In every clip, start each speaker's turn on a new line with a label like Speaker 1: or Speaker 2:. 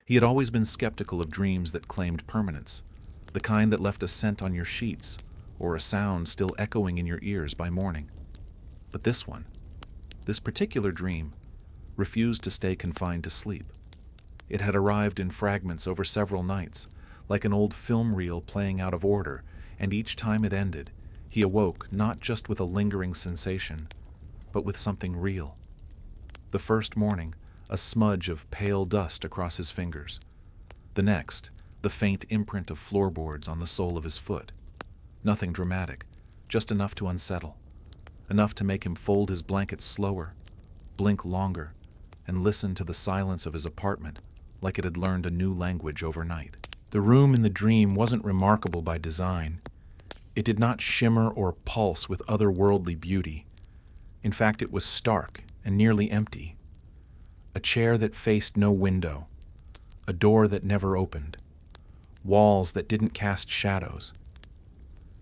Speaker 1: He had always been skeptical of dreams that claimed permanence, the kind that left a scent on your sheets, or a sound still echoing in your ears by morning. But this one, this particular dream, refused to stay confined to sleep. It had arrived in fragments over several nights, like an old film reel playing out of order, and each time it ended, he awoke not just with a lingering sensation, but with something real. The first morning, a smudge of pale dust across his fingers. The next, the faint imprint of floorboards on the sole of his foot. Nothing dramatic, just enough to unsettle. Enough to make him fold his blankets slower, blink longer, and listen to the silence of his apartment like it had learned a new language overnight. The room in the dream wasn't remarkable by design. It did not shimmer or pulse with otherworldly beauty. In fact, it was stark and nearly empty. A chair that faced no window, a door that never opened, walls that didn't cast shadows.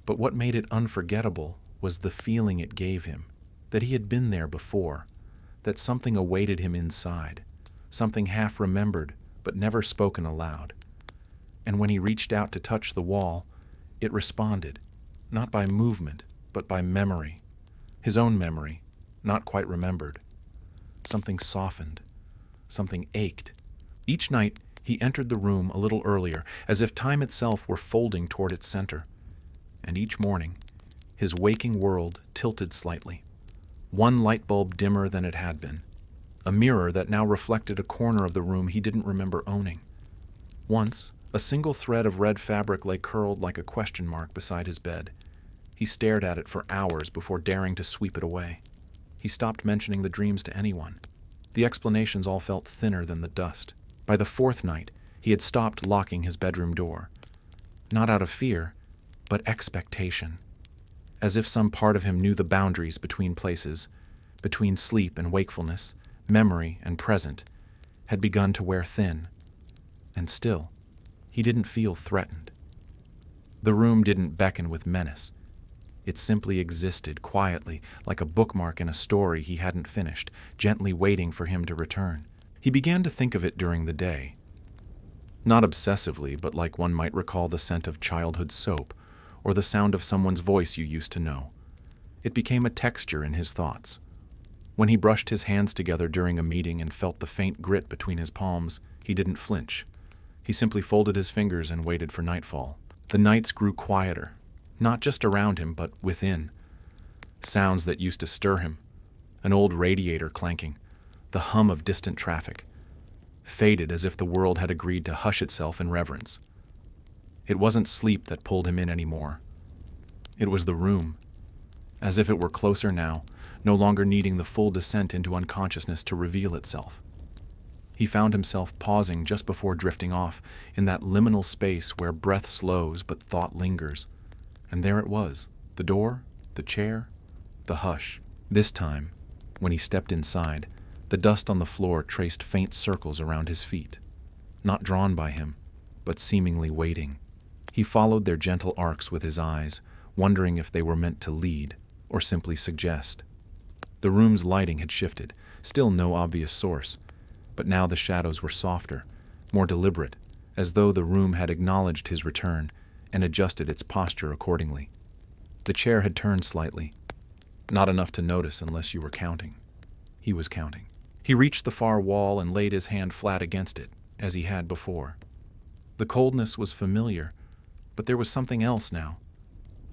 Speaker 1: But what made it unforgettable was the feeling it gave him, that he had been there before, that something awaited him inside, something half remembered but never spoken aloud. And when he reached out to touch the wall, it responded, not by movement, but by memory. His own memory, not quite remembered. Something softened. Something ached. Each night, he entered the room a little earlier, as if time itself were folding toward its center. And each morning, his waking world tilted slightly. One light bulb dimmer than it had been. A mirror that now reflected a corner of the room he didn't remember owning. Once, a single thread of red fabric lay curled like a question mark beside his bed. He stared at it for hours before daring to sweep it away. He stopped mentioning the dreams to anyone. The explanations all felt thinner than the dust. By the fourth night, he had stopped locking his bedroom door. Not out of fear, but expectation. As if some part of him knew the boundaries between places, between sleep and wakefulness, memory and present, had begun to wear thin. And still, he didn't feel threatened. The room didn't beckon with menace. It simply existed quietly, like a bookmark in a story he hadn't finished, gently waiting for him to return. He began to think of it during the day. Not obsessively, but like one might recall the scent of childhood soap, or the sound of someone's voice you used to know. It became a texture in his thoughts. When he brushed his hands together during a meeting and felt the faint grit between his palms, he didn't flinch. He simply folded his fingers and waited for nightfall. The nights grew quieter, not just around him, but within. Sounds that used to stir him, an old radiator clanking, the hum of distant traffic, faded as if the world had agreed to hush itself in reverence. It wasn't sleep that pulled him in anymore. It was the room, as if it were closer now, no longer needing the full descent into unconsciousness to reveal itself. He found himself pausing just before drifting off, in that liminal space where breath slows but thought lingers. And there it was, the door, the chair, the hush. This time, when he stepped inside, the dust on the floor traced faint circles around his feet, not drawn by him, but seemingly waiting. He followed their gentle arcs with his eyes, wondering if they were meant to lead or simply suggest. The room's lighting had shifted, still no obvious source, but now the shadows were softer, more deliberate, as though the room had acknowledged his return and adjusted its posture accordingly. The chair had turned slightly, not enough to notice unless you were counting. He was counting. He reached the far wall and laid his hand flat against it, as he had before. The coldness was familiar, but there was something else now,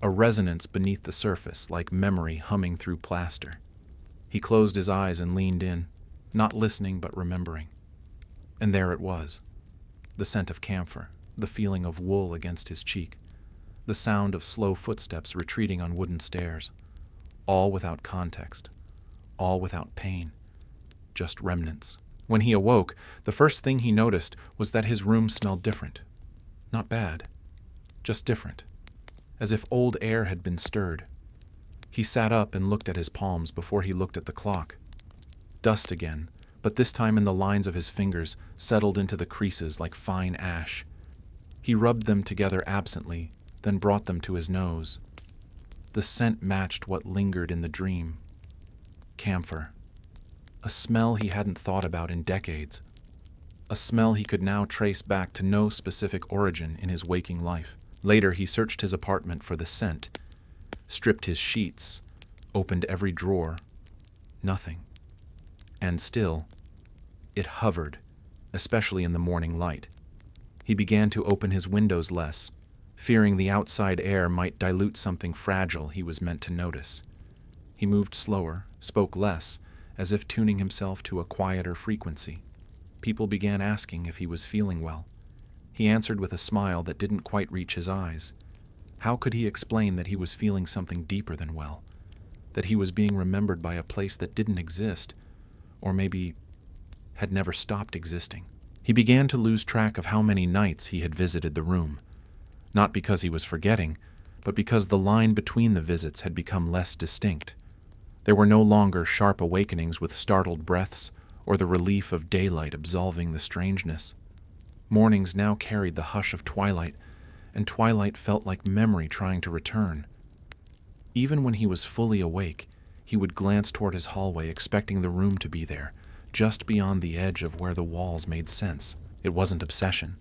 Speaker 1: a resonance beneath the surface, like memory humming through plaster. He closed his eyes and leaned in, not listening but remembering. And there it was, the scent of camphor, the feeling of wool against his cheek, the sound of slow footsteps retreating on wooden stairs, all without context, all without pain, just remnants. When he awoke, the first thing he noticed was that his room smelled different. Not bad, just different, as if old air had been stirred. He sat up and looked at his palms before he looked at the clock. Dust again, but this time in the lines of his fingers settled into the creases like fine ash. He rubbed them together absently, then brought them to his nose. The scent matched what lingered in the dream. Camphor. A smell he hadn't thought about in decades. A a smell he could now trace back to no specific origin in his waking life. Later, he searched his apartment for the scent, stripped his sheets, opened every drawer. Nothing. And still, it hovered, especially in the morning light. He began to open his windows less, fearing the outside air might dilute something fragile he was meant to notice. He moved slower, spoke less, as if tuning himself to a quieter frequency. People began asking if he was feeling well. He answered with a smile that didn't quite reach his eyes. How could he explain that he was feeling something deeper than well? That he was being remembered by a place that didn't exist, or maybe had never stopped existing? He began to lose track of how many nights he had visited the room. Not because he was forgetting, but because the line between the visits had become less distinct. There were no longer sharp awakenings with startled breaths, or the relief of daylight absolving the strangeness. Mornings now carried the hush of twilight, and twilight felt like memory trying to return. Even when he was fully awake, he would glance toward his hallway expecting the room to be there, just beyond the edge of where the walls made sense. It wasn't obsession.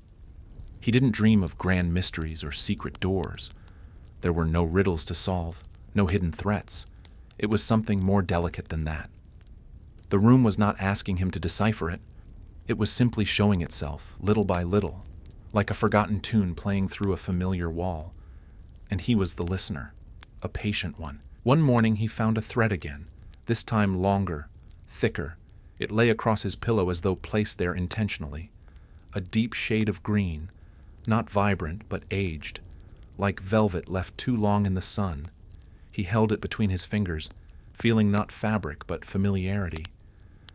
Speaker 1: He didn't dream of grand mysteries or secret doors. There were no riddles to solve, no hidden threats. It was something more delicate than that. The room was not asking him to decipher it. It was simply showing itself, little by little, like a forgotten tune playing through a familiar wall. And he was the listener, a patient one. One morning he found a thread again, this time longer, thicker. It lay across his pillow as though placed there intentionally. A deep shade of green, not vibrant but aged, like velvet left too long in the sun. He held it between his fingers, feeling not fabric but familiarity.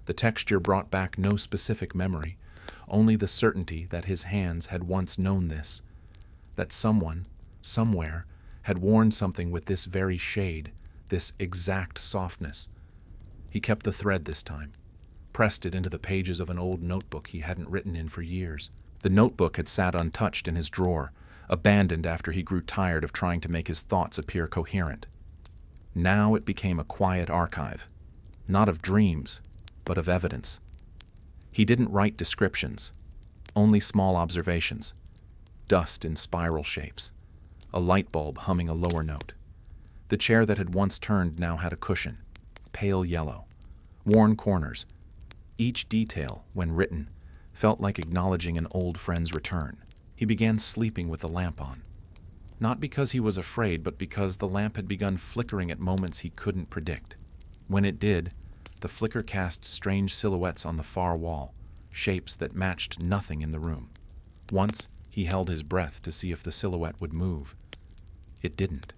Speaker 1: The texture brought back no specific memory, only the certainty that his hands had once known this, that someone, somewhere, had worn something with this very shade, this exact softness. He kept the thread this time, pressed it into the pages of an old notebook he hadn't written in for years. The notebook had sat untouched in his drawer, abandoned after he grew tired of trying to make his thoughts appear coherent. Now it became a quiet archive, not of dreams, but of evidence. He didn't write descriptions, only small observations. Dust in spiral shapes, a light bulb humming a lower note. The chair that had once turned now had a cushion, pale yellow, worn corners. Each detail, when written, felt like acknowledging an old friend's return. He began sleeping with the lamp on. Not because he was afraid, but because the lamp had begun flickering at moments he couldn't predict. When it did, the flicker cast strange silhouettes on the far wall, shapes that matched nothing in the room. Once, he held his breath to see if the silhouette would move. It didn't,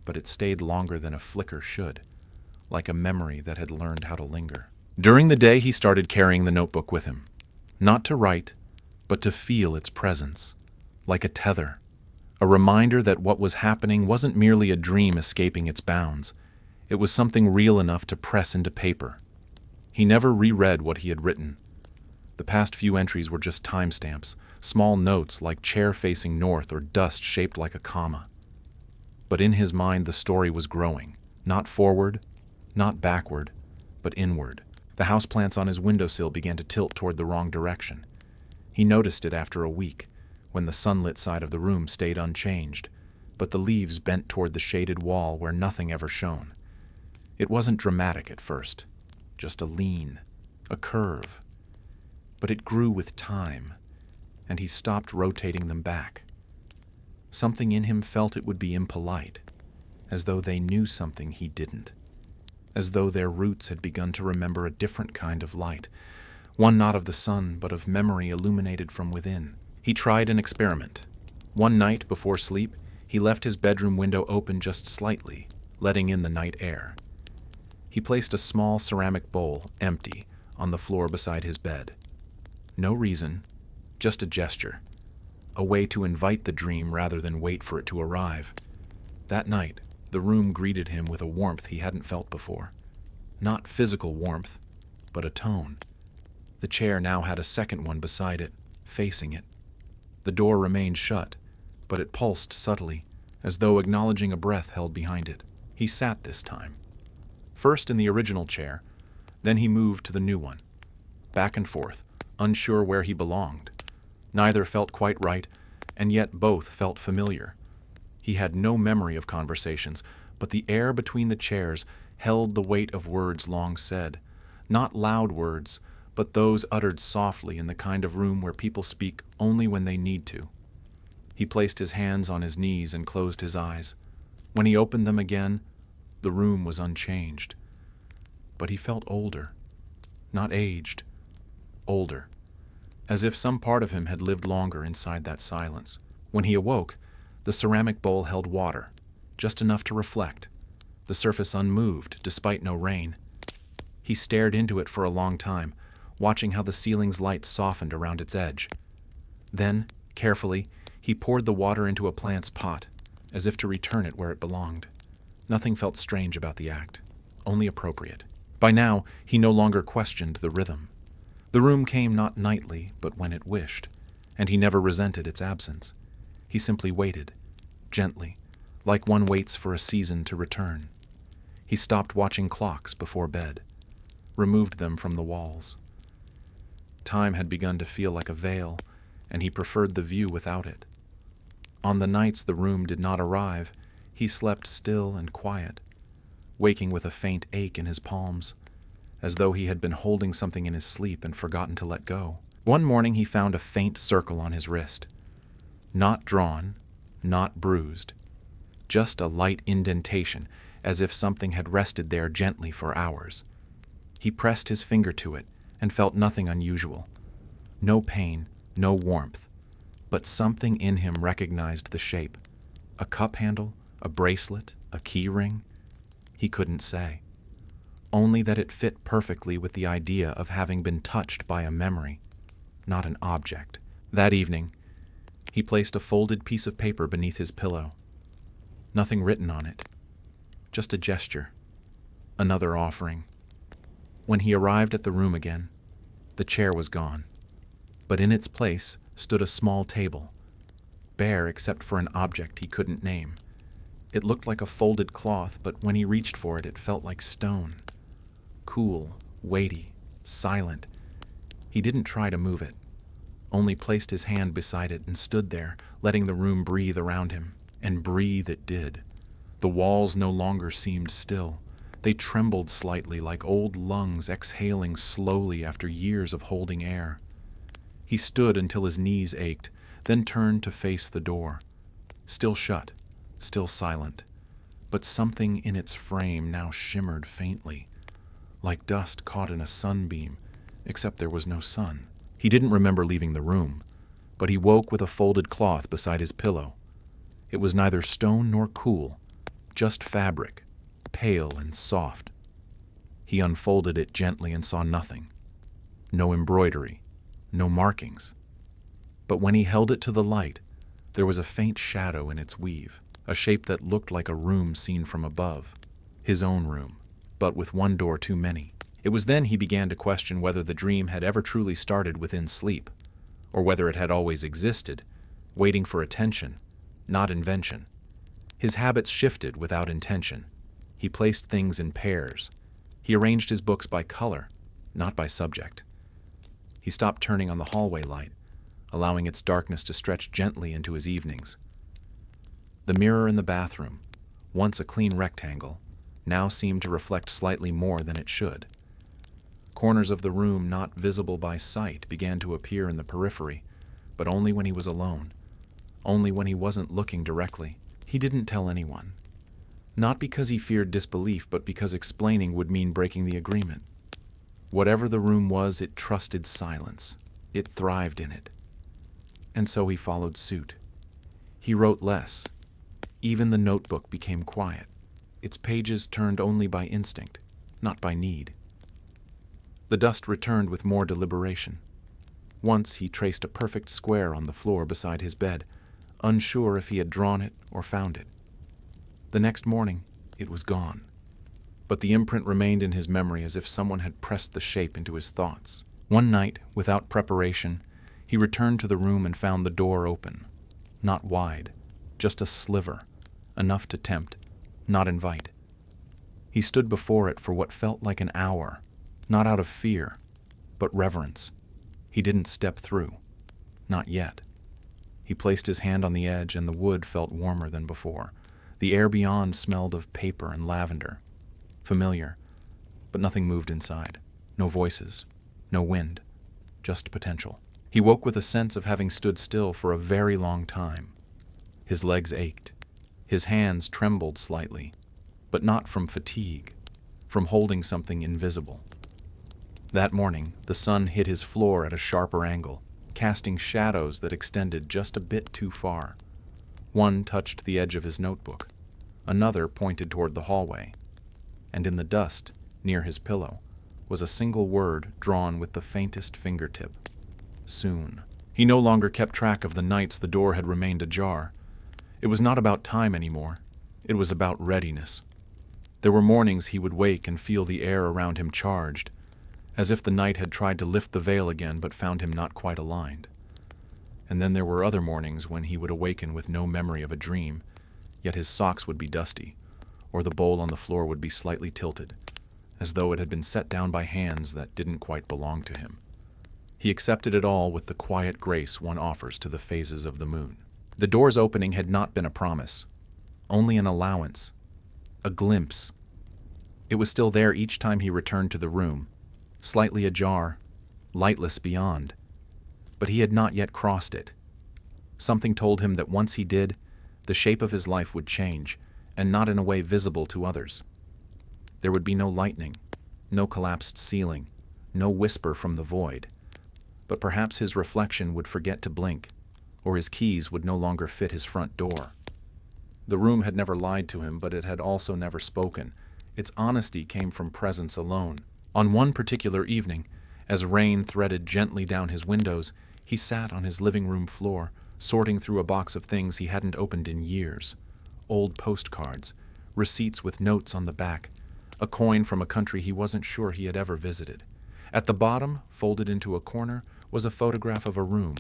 Speaker 1: but it stayed longer than a flicker should, like a memory that had learned how to linger. During the day, he started carrying the notebook with him, not to write, but to feel its presence, like a tether, a reminder that what was happening wasn't merely a dream escaping its bounds. It was something real enough to press into paper. He never reread what he had written. The past few entries were just timestamps, small notes like chair facing north or dust shaped like a comma. But in his mind the story was growing, not forward, not backward, but inward. The houseplants on his windowsill began to tilt toward the wrong direction. He noticed it after a week, when the sunlit side of the room stayed unchanged, but the leaves bent toward the shaded wall where nothing ever shone. It wasn't dramatic at first, just a lean, a curve. But it grew with time, and he stopped rotating them back. Something in him felt it would be impolite, as though they knew something he didn't, as though their roots had begun to remember a different kind of light, one not of the sun, but of memory illuminated from within. He tried an experiment. One night before sleep, he left his bedroom window open just slightly, letting in the night air. He placed a small ceramic bowl, empty, on the floor beside his bed. No reason, just a gesture, a way to invite the dream rather than wait for it to arrive. That night, the room greeted him with a warmth he hadn't felt before. Not physical warmth, but a tone. The chair now had a second one beside it, facing it. The door remained shut, but it pulsed subtly, as though acknowledging a breath held behind it. He sat this time. First in the original chair, then he moved to the new one. Back and forth, unsure where he belonged. Neither felt quite right, and yet both felt familiar. He had no memory of conversations, but the air between the chairs held the weight of words long said. Not loud words, but those uttered softly in the kind of room where people speak only when they need to. He placed his hands on his knees and closed his eyes. When he opened them again, the room was unchanged. But he felt older. Not aged. Older. As if some part of him had lived longer inside that silence. When he awoke, the ceramic bowl held water, just enough to reflect, the surface unmoved despite no rain. He stared into it for a long time, watching how the ceiling's light softened around its edge. Then, carefully, he poured the water into a plant's pot, as if to return it where it belonged. Nothing felt strange about the act, only appropriate. By now, he no longer questioned the rhythm. The room came not nightly, but when it wished, and he never resented its absence. He simply waited, gently, like one waits for a season to return. He stopped watching clocks before bed, removed them from the walls. Time had begun to feel like a veil, and he preferred the view without it. On the nights the room did not arrive, he slept still and quiet, waking with a faint ache in his palms, as though he had been holding something in his sleep and forgotten to let go. One morning he found a faint circle on his wrist. Not drawn, not bruised, just a light indentation, as if something had rested there gently for hours. He pressed his finger to it and felt nothing unusual. No pain, no warmth, but something in him recognized the shape. A cup handle, a bracelet, a key ring? He couldn't say. Only that it fit perfectly with the idea of having been touched by a memory, not an object. That evening, he placed a folded piece of paper beneath his pillow. Nothing written on it, just a gesture, another offering. When he arrived at the room again, the chair was gone, but in its place stood a small table, bare except for an object he couldn't name. It looked like a folded cloth, but when he reached for it, it felt like stone. Cool, weighty, silent. He didn't try to move it, only placed his hand beside it and stood there, letting the room breathe around him. And breathe it did. The walls no longer seemed still. They trembled slightly like old lungs exhaling slowly after years of holding air. He stood until his knees ached, then turned to face the door. Still shut, still silent, but something in its frame now shimmered faintly, like dust caught in a sunbeam, except there was no sun. He didn't remember leaving the room, but he woke with a folded cloth beside his pillow. It was neither stone nor cool, just fabric, pale and soft. He unfolded it gently and saw nothing. No embroidery, no markings. But when he held it to the light, there was a faint shadow in its weave, a shape that looked like a room seen from above. His own room, but with one door too many. It was then he began to question whether the dream had ever truly started within sleep, or whether it had always existed, waiting for attention, not invention. His habits shifted without intention. He placed things in pairs. He arranged his books by color, not by subject. He stopped turning on the hallway light, allowing its darkness to stretch gently into his evenings. The mirror in the bathroom, once a clean rectangle, now seemed to reflect slightly more than it should. Corners of the room not visible by sight began to appear in the periphery, but only when he was alone. Only when he wasn't looking directly. He didn't tell anyone. Not because he feared disbelief, but because explaining would mean breaking the agreement. Whatever the room was, it trusted silence. It thrived in it. And so he followed suit. He wrote less. Even the notebook became quiet. Its pages turned only by instinct, not by need. The dust returned with more deliberation. Once he traced a perfect square on the floor beside his bed, unsure if he had drawn it or found it. The next morning, it was gone. But the imprint remained in his memory as if someone had pressed the shape into his thoughts. One night, without preparation, he returned to the room and found the door open. Not wide, just a sliver, enough to tempt, not invite. He stood before it for what felt like an hour, not out of fear, but reverence. He didn't step through. Not yet. He placed his hand on the edge, and the wood felt warmer than before. The air beyond smelled of paper and lavender. Familiar, but nothing moved inside. No voices, no wind, just potential. He woke with a sense of having stood still for a very long time. His legs ached. His hands trembled slightly, but not from fatigue, from holding something invisible. That morning, the sun hit his floor at a sharper angle, casting shadows that extended just a bit too far. One touched the edge of his notebook. Another pointed toward the hallway. And in the dust, near his pillow, was a single word drawn with the faintest fingertip. Soon. He no longer kept track of the nights the door had remained ajar. It was not about time anymore. It was about readiness. There were mornings he would wake and feel the air around him charged, as if the night had tried to lift the veil again but found him not quite aligned. And then there were other mornings when he would awaken with no memory of a dream, yet his socks would be dusty, or the bowl on the floor would be slightly tilted, as though it had been set down by hands that didn't quite belong to him. He accepted it all with the quiet grace one offers to the phases of the moon. The door's opening had not been a promise, only an allowance, a glimpse. It was still there each time he returned to the room, slightly ajar, lightless beyond, but he had not yet crossed it. Something told him that once he did, the shape of his life would change, and not in a way visible to others. There would be no lightning, no collapsed ceiling, no whisper from the void. But perhaps his reflection would forget to blink, or his keys would no longer fit his front door. The room had never lied to him, but it had also never spoken. Its honesty came from presence alone. On one particular evening, as rain threaded gently down his windows, he sat on his living room floor, sorting through a box of things he hadn't opened in years. Old postcards, receipts with notes on the back, a coin from a country he wasn't sure he had ever visited. At the bottom, folded into a corner, was a photograph of a room.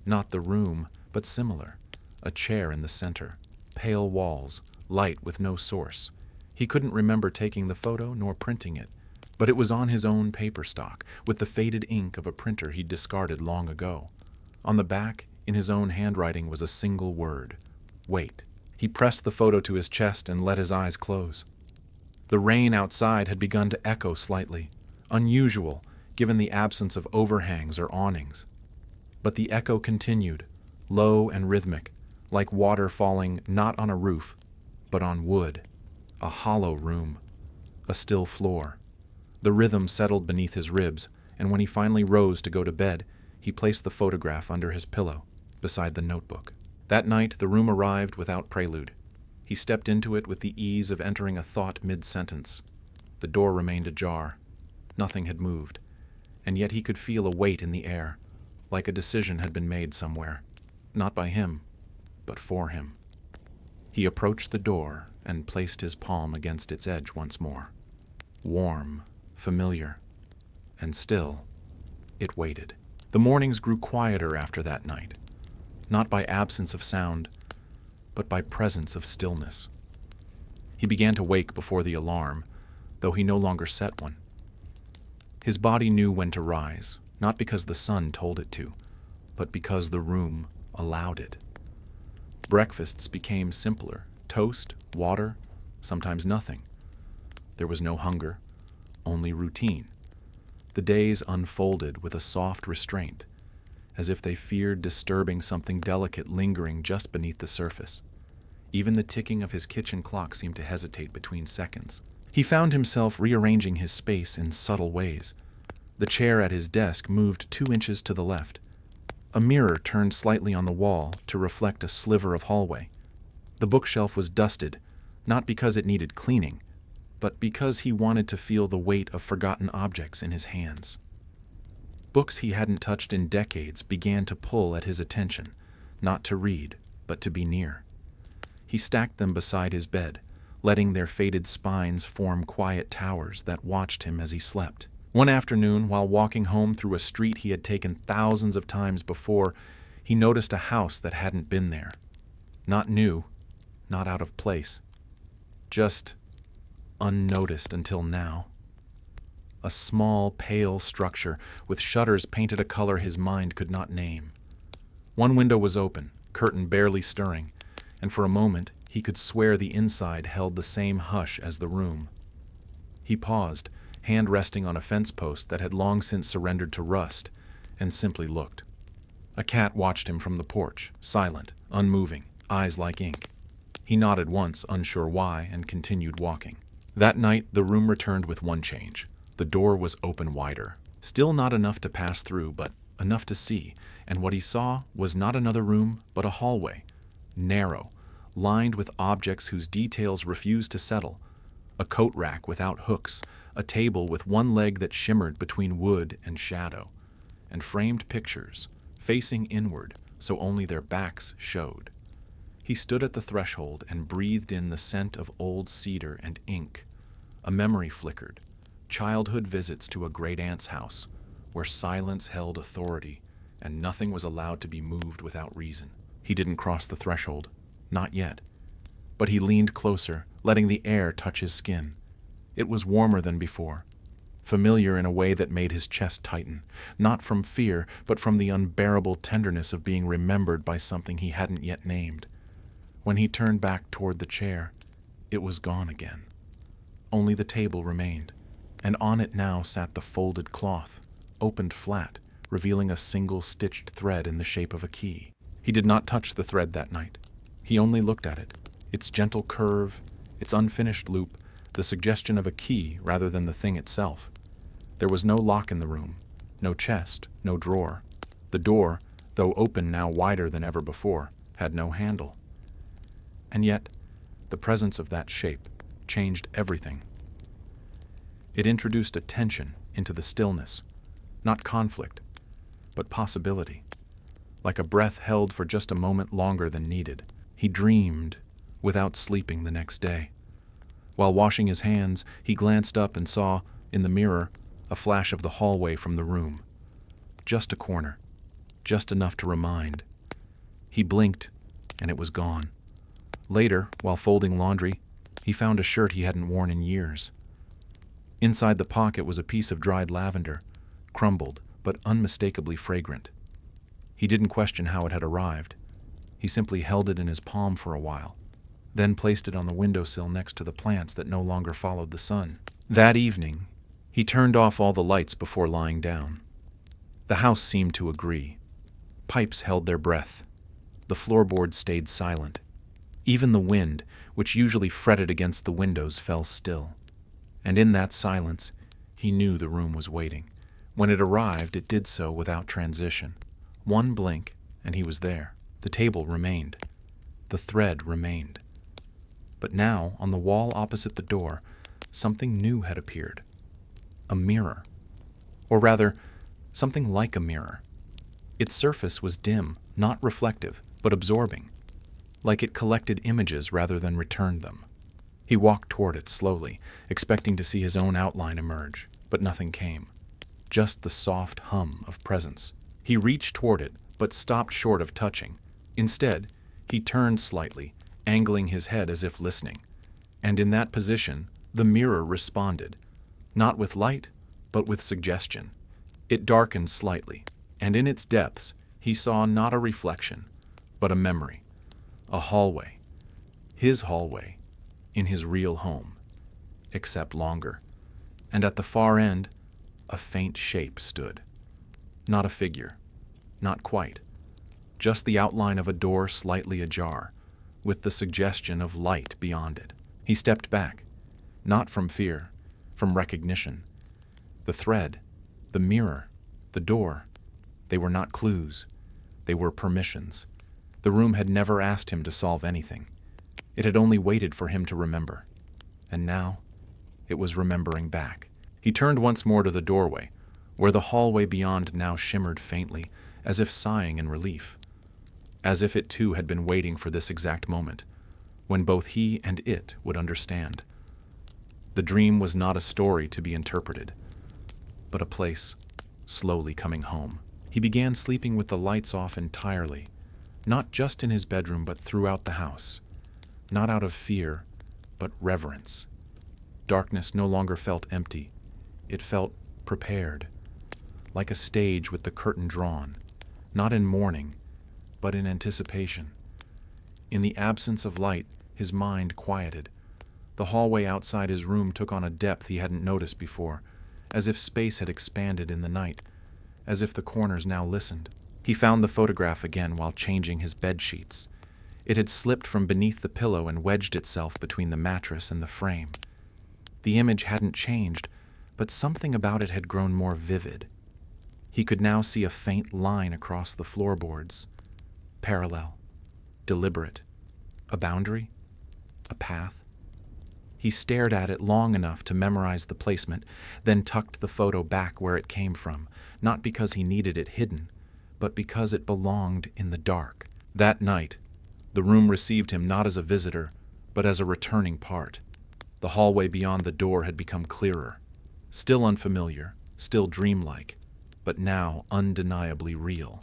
Speaker 1: Not the room, but similar. A chair in the center. Pale walls, light with no source. He couldn't remember taking the photo nor printing it, but it was on his own paper stock, with the faded ink of a printer he'd discarded long ago. On the back, in his own handwriting, was a single word. Wait. He pressed the photo to his chest and let his eyes close. The rain outside had begun to echo slightly, unusual, given the absence of overhangs or awnings. But the echo continued, low and rhythmic, like water falling not on a roof, but on wood, a hollow room, a still floor. The rhythm settled beneath his ribs, and when he finally rose to go to bed, he placed the photograph under his pillow, beside the notebook. That night, the room arrived without prelude. He stepped into it with the ease of entering a thought mid-sentence. The door remained ajar. Nothing had moved, and yet he could feel a weight in the air, like a decision had been made somewhere, not by him, but for him. He approached the door and placed his palm against its edge once more. Warm, familiar, and still, it waited. The mornings grew quieter after that night, not by absence of sound, but by presence of stillness. He began to wake before the alarm, though he no longer set one. His body knew when to rise, not because the sun told it to, but because the room allowed it. Breakfasts became simpler: toast, water, sometimes nothing. There was no hunger, only routine. The days unfolded with a soft restraint, as if they feared disturbing something delicate lingering just beneath the surface. Even the ticking of his kitchen clock seemed to hesitate between seconds. He found himself rearranging his space in subtle ways. The chair at his desk moved 2 inches to the left. A mirror turned slightly on the wall to reflect a sliver of hallway. The bookshelf was dusted, not because it needed cleaning, but because he wanted to feel the weight of forgotten objects in his hands. Books he hadn't touched in decades began to pull at his attention, not to read, but to be near. He stacked them beside his bed, letting their faded spines form quiet towers that watched him as he slept. One afternoon, while walking home through a street he had taken thousands of times before, he noticed a house that hadn't been there. Not new, not out of place, just unnoticed until now. a small, pale structure with shutters painted a color his mind could not name. One window was open, curtain barely stirring, and for a moment he could swear the inside held the same hush as the room. He paused, hand resting on a fence post that had long since surrendered to rust, and simply looked. A cat watched him from the porch, silent, unmoving, eyes like ink. He nodded once, unsure why, and continued walking. That night, the room returned with one change. The door was open wider. Still not enough to pass through, but enough to see, and what he saw was not another room, but a hallway, narrow, lined with objects whose details refused to settle. A coat rack without hooks, a table with one leg that shimmered between wood and shadow, and framed pictures, facing inward so only their backs showed. He stood at the threshold and breathed in the scent of old cedar and ink. A memory flickered, childhood visits to a great-aunt's house, where silence held authority and nothing was allowed to be moved without reason. He didn't cross the threshold, not yet, but he leaned closer, letting the air touch his skin. It was warmer than before, familiar in a way that made his chest tighten, not from fear, but from the unbearable tenderness of being remembered by something he hadn't yet named. When he turned back toward the chair, it was gone again. Only the table remained, and on it now sat the folded cloth, opened flat, revealing a single stitched thread in the shape of a key. He did not touch the thread that night. He only looked at it, its gentle curve, its unfinished loop, the suggestion of a key rather than the thing itself. There was no lock in the room, no chest, no drawer. The door, though open now wider than ever before, had no handle. And yet, the presence of that shape changed everything. It introduced a tension into the stillness, not conflict, but possibility. Like a breath held for just a moment longer than needed, he dreamed without sleeping the next day. While washing his hands, he glanced up and saw, in the mirror, a flash of the hallway from the room. Just a corner, just enough to remind. He blinked, and it was gone. Later, while folding laundry, he found a shirt he hadn't worn in years. Inside the pocket was a piece of dried lavender, crumbled but unmistakably fragrant. He didn't question how it had arrived. He simply held it in his palm for a while, then placed it on the windowsill next to the plants that no longer followed the sun. That evening, he turned off all the lights before lying down. The house seemed to agree. Pipes held their breath. The floorboards stayed silent. Even the wind, which usually fretted against the windows, fell still. And in that silence, he knew the room was waiting. When it arrived, it did so without transition. One blink, and he was there. The table remained. The thread remained. But now, on the wall opposite the door, something new had appeared. A mirror. Or rather, something like a mirror. Its surface was dim, not reflective, but absorbing, like it collected images rather than returned them. He walked toward it slowly, expecting to see his own outline emerge, but nothing came. Just the soft hum of presence. He reached toward it, but stopped short of touching. Instead, he turned slightly, angling his head as if listening. And in that position, the mirror responded, not with light, but with suggestion. It darkened slightly, and in its depths, he saw not a reflection, but a memory. A hallway. His hallway, in his real home, except longer. And at the far end, a faint shape stood. Not a figure. Not quite. Just the outline of a door slightly ajar, with the suggestion of light beyond it. He stepped back, not from fear, from recognition. The thread, the mirror, the door, they were not clues. They were permissions. The room had never asked him to solve anything. It had only waited for him to remember. And now, it was remembering back. He turned once more to the doorway, where the hallway beyond now shimmered faintly, as if sighing in relief. As if it too had been waiting for this exact moment, when both he and it would understand. The dream was not a story to be interpreted, but a place slowly coming home. He began sleeping with the lights off entirely, not just in his bedroom but throughout the house. Not out of fear, but reverence. Darkness no longer felt empty. It felt prepared, like a stage with the curtain drawn, not in mourning, but in anticipation. In the absence of light, his mind quieted. The hallway outside his room took on a depth he hadn't noticed before, as if space had expanded in the night, as if the corners now listened. He found the photograph again while changing his bed sheets. It had slipped from beneath the pillow and wedged itself between the mattress and the frame. The image hadn't changed, but something about it had grown more vivid. He could now see a faint line across the floorboards. Parallel. Deliberate. A boundary? A path? He stared at it long enough to memorize the placement, then tucked the photo back where it came from, not because he needed it hidden, but because it belonged in the dark. That night, the room received him not as a visitor, but as a returning part. The hallway beyond the door had become clearer. Still unfamiliar, still dreamlike, but now undeniably real.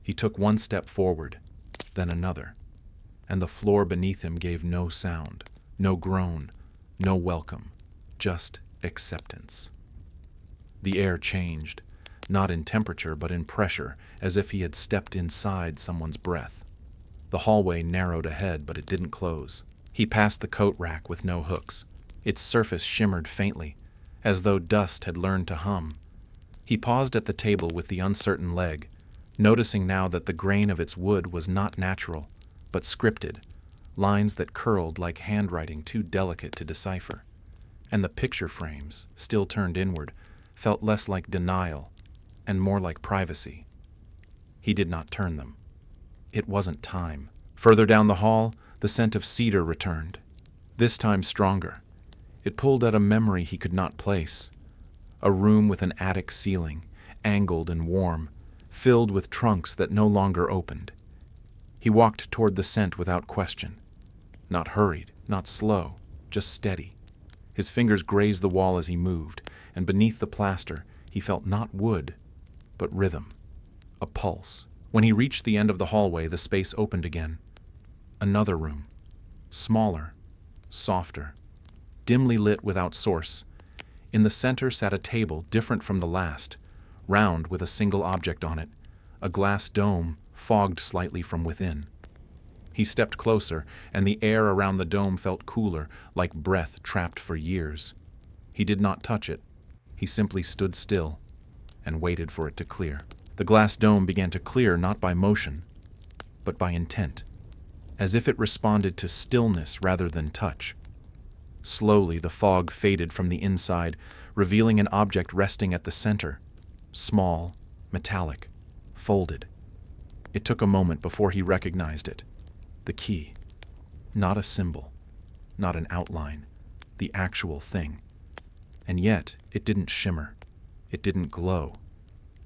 Speaker 1: He took one step forward, then another, and the floor beneath him gave no sound, no groan, no welcome, just acceptance. The air changed, not in temperature but in pressure, as if he had stepped inside someone's breath. The hallway narrowed ahead, but it didn't close. He passed the coat rack with no hooks. Its surface shimmered faintly, as though dust had learned to hum. He paused at the table with the uncertain leg, noticing now that the grain of its wood was not natural, but scripted, lines that curled like handwriting too delicate to decipher. And the picture frames, still turned inward, felt less like denial and more like privacy. He did not turn them. It wasn't time. Further down the hall, the scent of cedar returned, this time stronger. It pulled at a memory he could not place. A room with an attic ceiling, angled and warm, filled with trunks that no longer opened. He walked toward the scent without question. Not hurried, not slow, just steady. His fingers grazed the wall as he moved, and beneath the plaster he felt not wood, but rhythm, a pulse. When he reached the end of the hallway, the space opened again. Another room, smaller, softer, dimly lit without source. In the center sat a table different from the last, round with a single object on it, a glass dome fogged slightly from within. He stepped closer, and the air around the dome felt cooler, like breath trapped for years. He did not touch it. He simply stood still and waited for it to clear. The glass dome began to clear not by motion, but by intent, as if it responded to stillness rather than touch. Slowly, the fog faded from the inside, revealing an object resting at the center, small, metallic, folded. It took a moment before he recognized it. The key. Not a symbol, not an outline, the actual thing. And yet, it didn't shimmer. It didn't glow.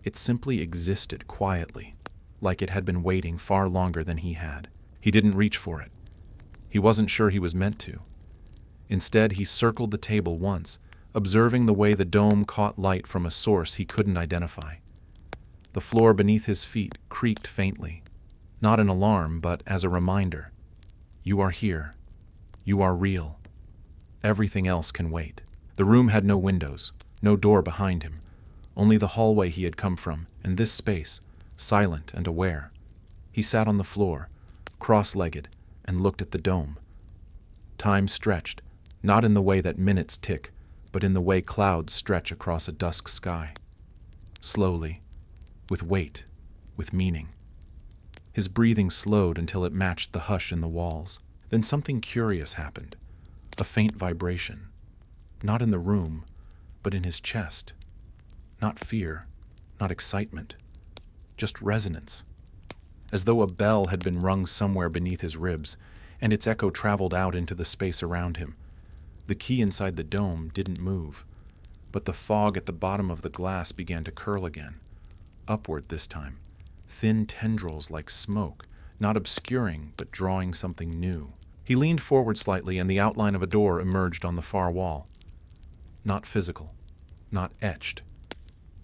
Speaker 1: It simply existed quietly, like it had been waiting far longer than he had. He didn't reach for it. He wasn't sure he was meant to. Instead, he circled the table once, observing the way the dome caught light from a source he couldn't identify. The floor beneath his feet creaked faintly, not an alarm, but as a reminder. You are here. You are real. Everything else can wait. The room had no windows, no door behind him, only the hallway he had come from, and this space, silent and aware. He sat on the floor, cross-legged, and looked at the dome. Time stretched, not in the way that minutes tick, but in the way clouds stretch across a dusk sky. Slowly, with weight, with meaning. His breathing slowed until it matched the hush in the walls. Then something curious happened, a faint vibration. Not in the room, but in his chest. Not fear, not excitement, just resonance. As though a bell had been rung somewhere beneath his ribs, and its echo traveled out into the space around him. The key inside the dome didn't move, but the fog at the bottom of the glass began to curl again, upward this time, thin tendrils like smoke, not obscuring but drawing something new. He leaned forward slightly, and the outline of a door emerged on the far wall. Not physical, not etched,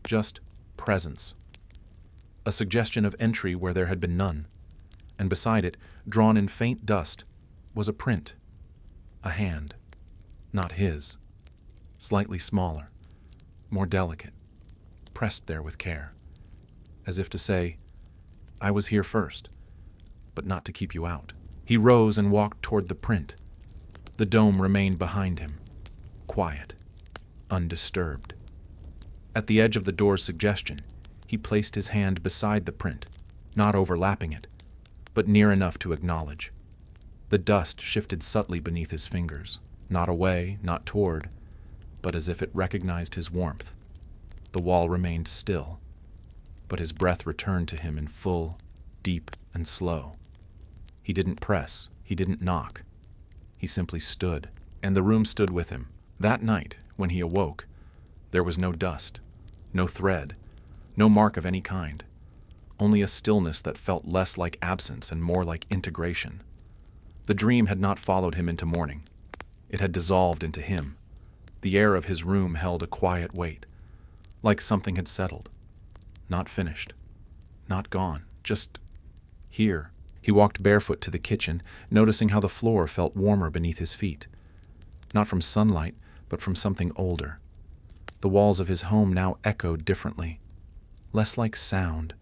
Speaker 1: just presence. A suggestion of entry where there had been none, and beside it, drawn in faint dust, was a print, a hand. Not his, slightly smaller, more delicate, pressed there with care, as if to say, I was here first, but not to keep you out. He rose and walked toward the print. The dome remained behind him, quiet, undisturbed. At the edge of the door's suggestion, he placed his hand beside the print, not overlapping it, but near enough to acknowledge. The dust shifted subtly beneath his fingers, not away, not toward, but as if it recognized his warmth. The wall remained still, but his breath returned to him in full, deep, and slow. He didn't press, he didn't knock. He simply stood, and the room stood with him. That night, when he awoke, there was no dust, no thread, no mark of any kind, only a stillness that felt less like absence and more like integration. The dream had not followed him into morning. It had dissolved into him. The air of his room held a quiet weight, like something had settled. Not finished, not gone, just here. He walked barefoot to the kitchen, noticing how the floor felt warmer beneath his feet. Not from sunlight, but from something older. The walls of his home now echoed differently, less like sound,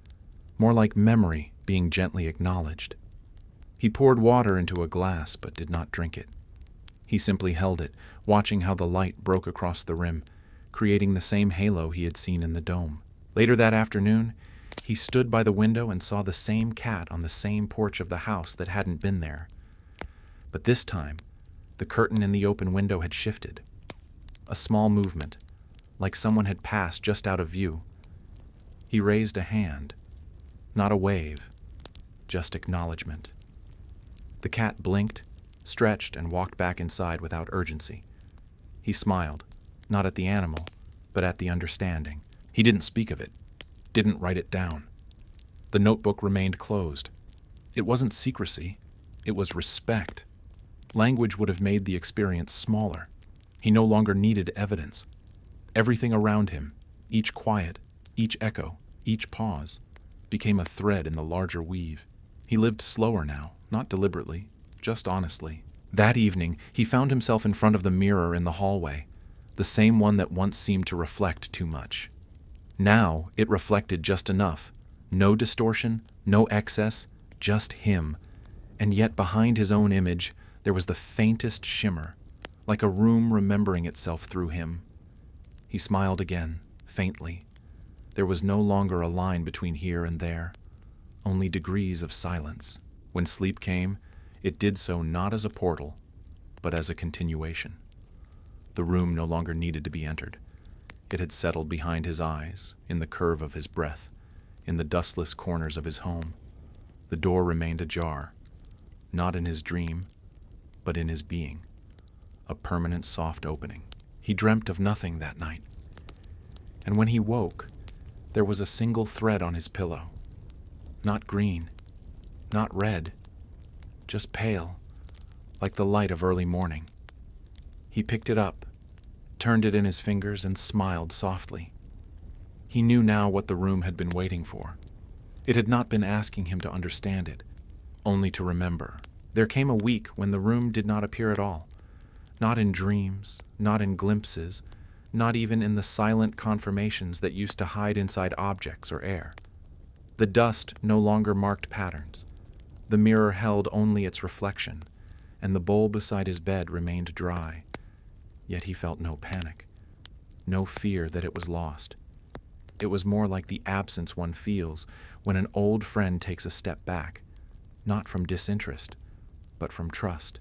Speaker 1: more like memory being gently acknowledged. He poured water into a glass, but did not drink it. He simply held it, watching how the light broke across the rim, creating the same halo he had seen in the dome. Later that afternoon, he stood by the window and saw the same cat on the same porch of the house that hadn't been there. But this time, the curtain in the open window had shifted. A small movement, like someone had passed just out of view. He raised a hand, not a wave, just acknowledgement. The cat blinked, stretched, and walked back inside without urgency. He smiled, not at the animal, but at the understanding. He didn't speak of it, didn't write it down. The notebook remained closed. It wasn't secrecy, it was respect. Language would have made the experience smaller. He no longer needed evidence. Everything around him, each quiet, each echo, each pause, became a thread in the larger weave. He lived slower now, not deliberately, just honestly. That evening, he found himself in front of the mirror in the hallway, the same one that once seemed to reflect too much. Now, it reflected just enough. No distortion, no excess, just him. And yet behind his own image, there was the faintest shimmer, like a room remembering itself through him. He smiled again, faintly. There was no longer a line between here and there, only degrees of silence. When sleep came, it did so not as a portal, but as a continuation. The room no longer needed to be entered. It had settled behind his eyes, in the curve of his breath, in the dustless corners of his home. The door remained ajar, not in his dream, but in his being, a permanent soft opening. He dreamt of nothing that night. And when he woke, there was a single thread on his pillow. Not green, not red, just pale, like the light of early morning. He picked it up, turned it in his fingers, and smiled softly. He knew now what the room had been waiting for. It had not been asking him to understand it, only to remember. There came a week when the room did not appear at all, not in dreams, not in glimpses, not even in the silent confirmations that used to hide inside objects or air. The dust no longer marked patterns. The mirror held only its reflection, and the bowl beside his bed remained dry. Yet he felt no panic, no fear that it was lost. It was more like the absence one feels when an old friend takes a step back, not from disinterest, but from trust,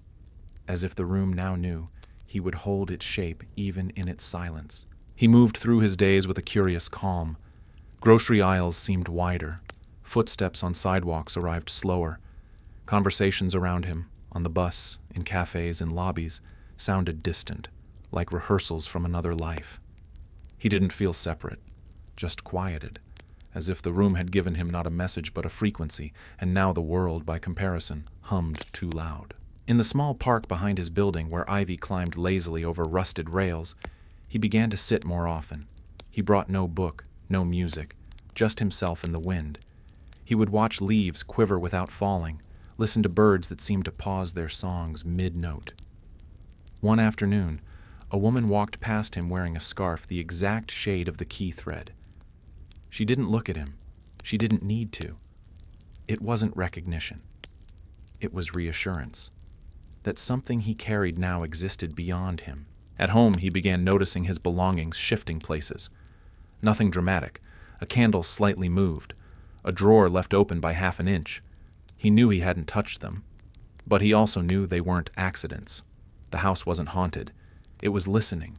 Speaker 1: as if the room now knew he would hold its shape even in its silence. He moved through his days with a curious calm. Grocery aisles seemed wider. Footsteps on sidewalks arrived slower. Conversations around him, on the bus, in cafes, in lobbies, sounded distant, like rehearsals from another life. He didn't feel separate, just quieted, as if the room had given him not a message but a frequency, and now the world, by comparison, hummed too loud. In the small park behind his building, where ivy climbed lazily over rusted rails, he began to sit more often. He brought no book, no music, just himself and the wind. He would watch leaves quiver without falling, listen to birds that seemed to pause their songs mid-note. One afternoon, A woman walked past him wearing a scarf the exact shade of the key thread. She didn't look at him. She didn't need to. It wasn't recognition. It was reassurance. That something he carried now existed beyond him. At home, he began noticing his belongings shifting places. Nothing dramatic. A candle slightly moved. A drawer left open by half an inch. He knew he hadn't touched them. But he also knew they weren't accidents. The house wasn't haunted. It was listening,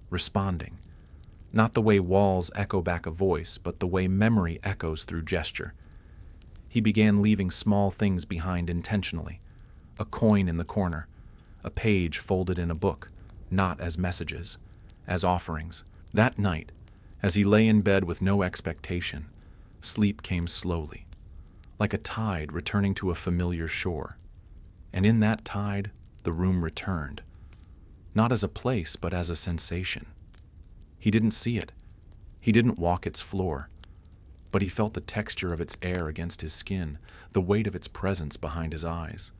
Speaker 1: responding. Not the way walls echo back a voice, but the way memory echoes through gesture. He began leaving small things behind intentionally. A coin in the corner, a page folded in a book, not as messages, as offerings. That night, as he lay in bed with no expectation, sleep came slowly, like a tide returning to a familiar shore. And in that tide, the room returned. Not as a place, but as a sensation. He didn't see it. He didn't walk its floor. But he felt the texture of its air against his skin, the weight of its presence behind his eyes.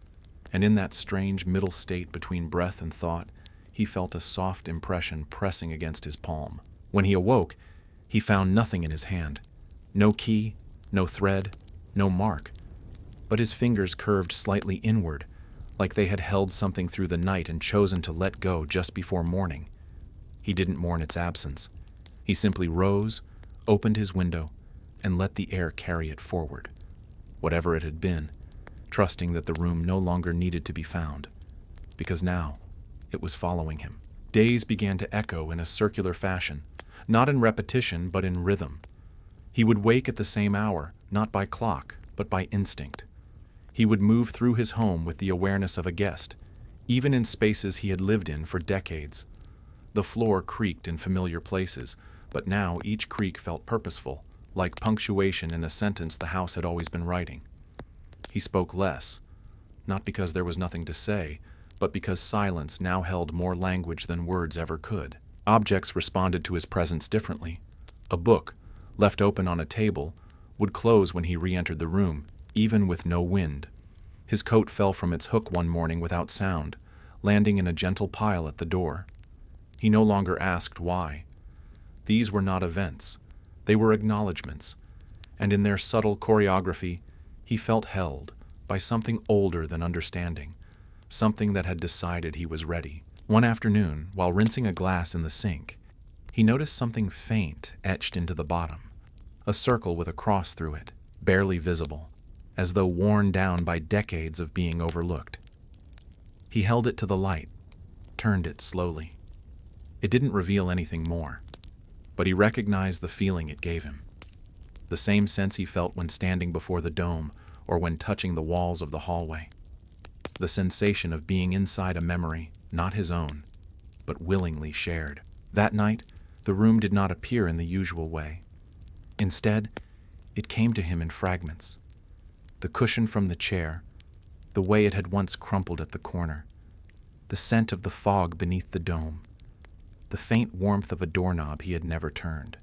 Speaker 1: And in that strange middle state between breath and thought, he felt a soft impression pressing against his palm. When he awoke, he found nothing in his hand. No key, no thread, no mark. But his fingers curved slightly inward, like they had held something through the night and chosen to let go just before morning. He didn't mourn its absence. He simply rose, opened his window, and let the air carry it forward, whatever it had been, trusting that the room no longer needed to be found, because now it was following him. Days began to echo in a circular fashion, not in repetition, but in rhythm. He would wake at the same hour, not by clock, but by instinct. He would move through his home with the awareness of a guest, even in spaces he had lived in for decades. The floor creaked in familiar places, but now each creak felt purposeful, like punctuation in a sentence the house had always been writing. He spoke less, not because there was nothing to say, but because silence now held more language than words ever could. Objects responded to his presence differently. A book, left open on a table, would close when he re-entered the room, even with no wind. His coat fell from its hook one morning without sound, landing in a gentle pile at the door. He no longer asked why. These were not events. They were acknowledgments, and in their subtle choreography, he felt held by something older than understanding, something that had decided he was ready. One afternoon, while rinsing a glass in the sink, he noticed something faint etched into the bottom, a circle with a cross through it, barely visible, as though worn down by decades of being overlooked. He held it to the light, turned it slowly. It didn't reveal anything more, but he recognized the feeling it gave him. The same sense he felt when standing before the dome or when touching the walls of the hallway. The sensation of being inside a memory, not his own, but willingly shared. That night, the room did not appear in the usual way. Instead, it came to him in fragments. The cushion from the chair, the way it had once crumpled at the corner, the scent of the fog beneath the dome, the faint warmth of a doorknob he had never turned.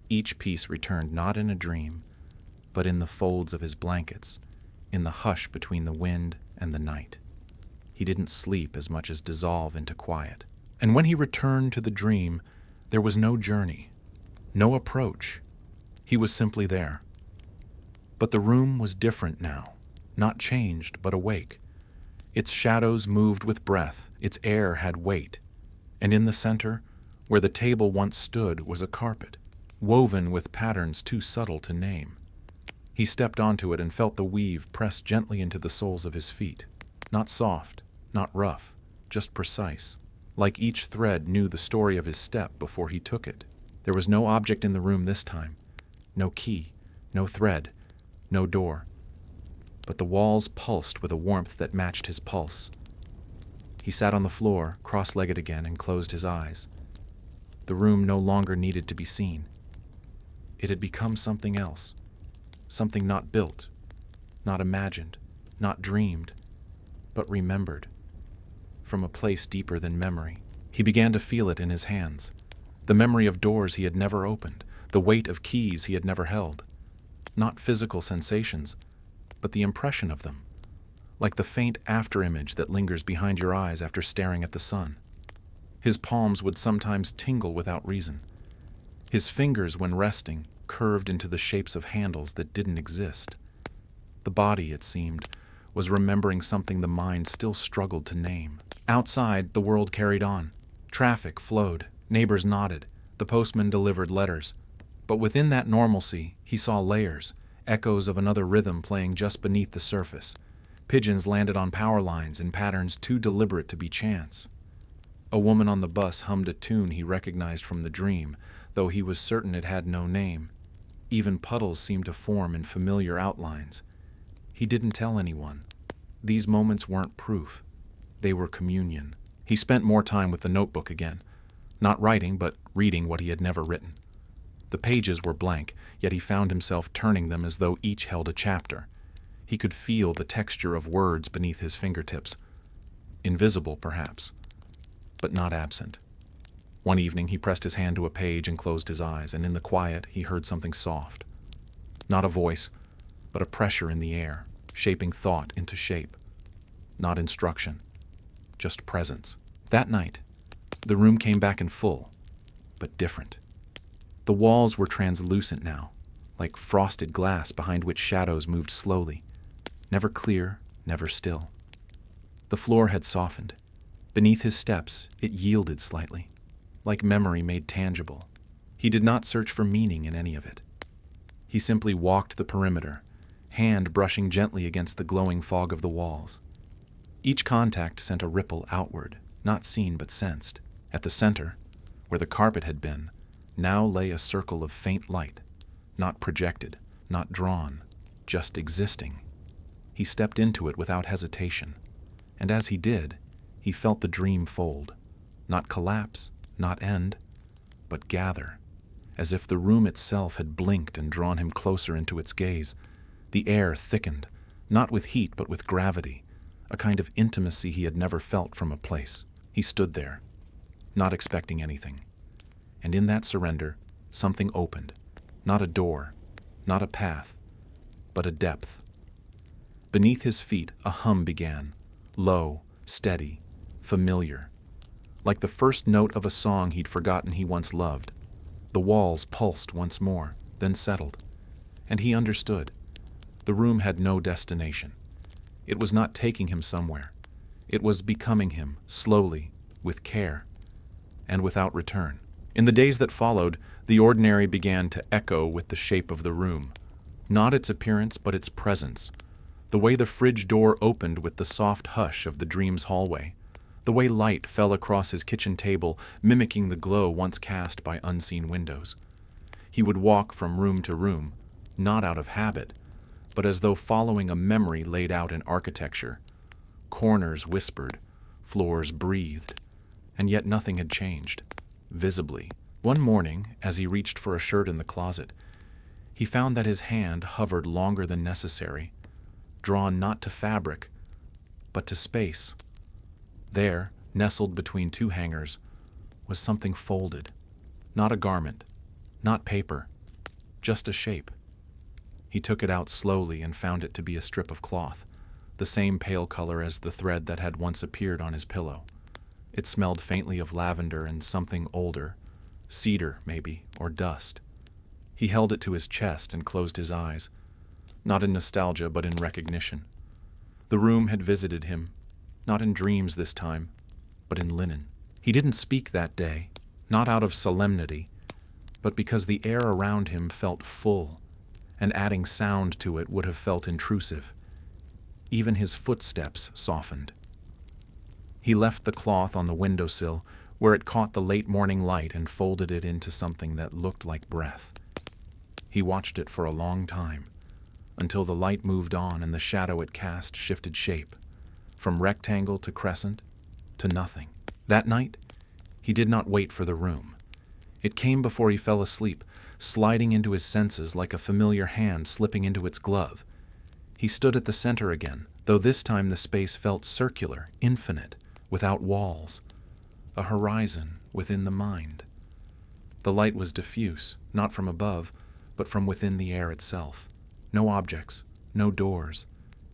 Speaker 1: Each piece returned not in a dream, but in the folds of his blankets, in the hush between the wind and the night. He didn't sleep as much as dissolve into quiet. And when he returned to the dream, there was no journey, no approach. He was simply there. But the room was different now, not changed, but awake. Its shadows moved with breath, its air had weight. And in the center, where the table once stood, was a carpet, woven with patterns too subtle to name. He stepped onto it and felt the weave press gently into the soles of his feet. Not soft, not rough, just precise. Like each thread knew the story of his step before he took it. There was no object in the room this time. No key, no thread, no door. But the walls pulsed with a warmth that matched his pulse. He sat on the floor, cross-legged again, and closed his eyes. The room no longer needed to be seen. It had become something else. Something not built, not imagined, not dreamed, but remembered. From a place deeper than memory. He began to feel it in his hands. The memory of doors he had never opened, the weight of keys he had never held. Not physical sensations, but the impression of them, like the faint afterimage that lingers behind your eyes after staring at the sun. His palms would sometimes tingle without reason. His fingers, when resting, curved into the shapes of handles that didn't exist. The body, it seemed, was remembering something the mind still struggled to name. Outside, the world carried on. Traffic flowed, neighbors nodded, the postman delivered letters. But within that normalcy, he saw layers, echoes of another rhythm playing just beneath the surface. Pigeons landed on power lines in patterns too deliberate to be chance. A woman on the bus hummed a tune he recognized from the dream, though he was certain it had no name. Even puddles seemed to form in familiar outlines. He didn't tell anyone. These moments weren't proof. They were communion. He spent more time with the notebook again, not writing, but reading what he had never written. The pages were blank, yet he found himself turning them as though each held a chapter. He could feel the texture of words beneath his fingertips. Invisible, perhaps, but not absent. One evening he pressed his hand to a page and closed his eyes, and in the quiet he heard something soft. Not a voice, but a pressure in the air, shaping thought into shape. Not instruction, just presence. That night, the room came back in full, but different. The walls were translucent now, like frosted glass behind which shadows moved slowly, never clear, never still. The floor had softened. Beneath his steps, it yielded slightly, like memory made tangible. He did not search for meaning in any of it. He simply walked the perimeter, hand brushing gently against the glowing fog of the walls. Each contact sent a ripple outward, not seen but sensed. At the center, where the carpet had been, now lay a circle of faint light, not projected, not drawn, just existing. He stepped into it without hesitation, and as he did, he felt the dream fold, not collapse, not end, but gather, as if the room itself had blinked and drawn him closer into its gaze. The air thickened, not with heat but with gravity, a kind of intimacy he had never felt from a place. He stood there, not expecting anything. And in that surrender, something opened, not a door, not a path, but a depth. Beneath his feet, a hum began, low, steady, familiar, like the first note of a song he'd forgotten he once loved. The walls pulsed once more, then settled, and he understood. The room had no destination. It was not taking him somewhere. It was becoming him, slowly, with care, and without return. In the days that followed, the ordinary began to echo with the shape of the room. Not its appearance, but its presence. The way the fridge door opened with the soft hush of the dream's hallway. The way light fell across his kitchen table, mimicking the glow once cast by unseen windows. He would walk from room to room, not out of habit, but as though following a memory laid out in architecture. Corners whispered, floors breathed, and yet nothing had changed, visibly. One morning, as he reached for a shirt in the closet, he found that his hand hovered longer than necessary, drawn not to fabric, but to space. There, nestled between two hangers, was something folded. Not a garment, not paper, just a shape. He took it out slowly and found it to be a strip of cloth, the same pale color as the thread that had once appeared on his pillow. It smelled faintly of lavender and something older, cedar, maybe, or dust. He held it to his chest and closed his eyes, not in nostalgia but in recognition. The room had visited him, not in dreams this time, but in linen. He didn't speak that day, not out of solemnity, but because the air around him felt full, and adding sound to it would have felt intrusive. Even his footsteps softened. He left the cloth on the windowsill, where it caught the late morning light and folded it into something that looked like breath. He watched it for a long time, until the light moved on and the shadow it cast shifted shape, from rectangle to crescent to nothing. That night, he did not wait for the room. It came before he fell asleep, sliding into his senses like a familiar hand slipping into its glove. He stood at the center again, though this time the space felt circular, infinite, without walls, a horizon within the mind. The light was diffuse, not from above, but from within the air itself. No objects, no doors,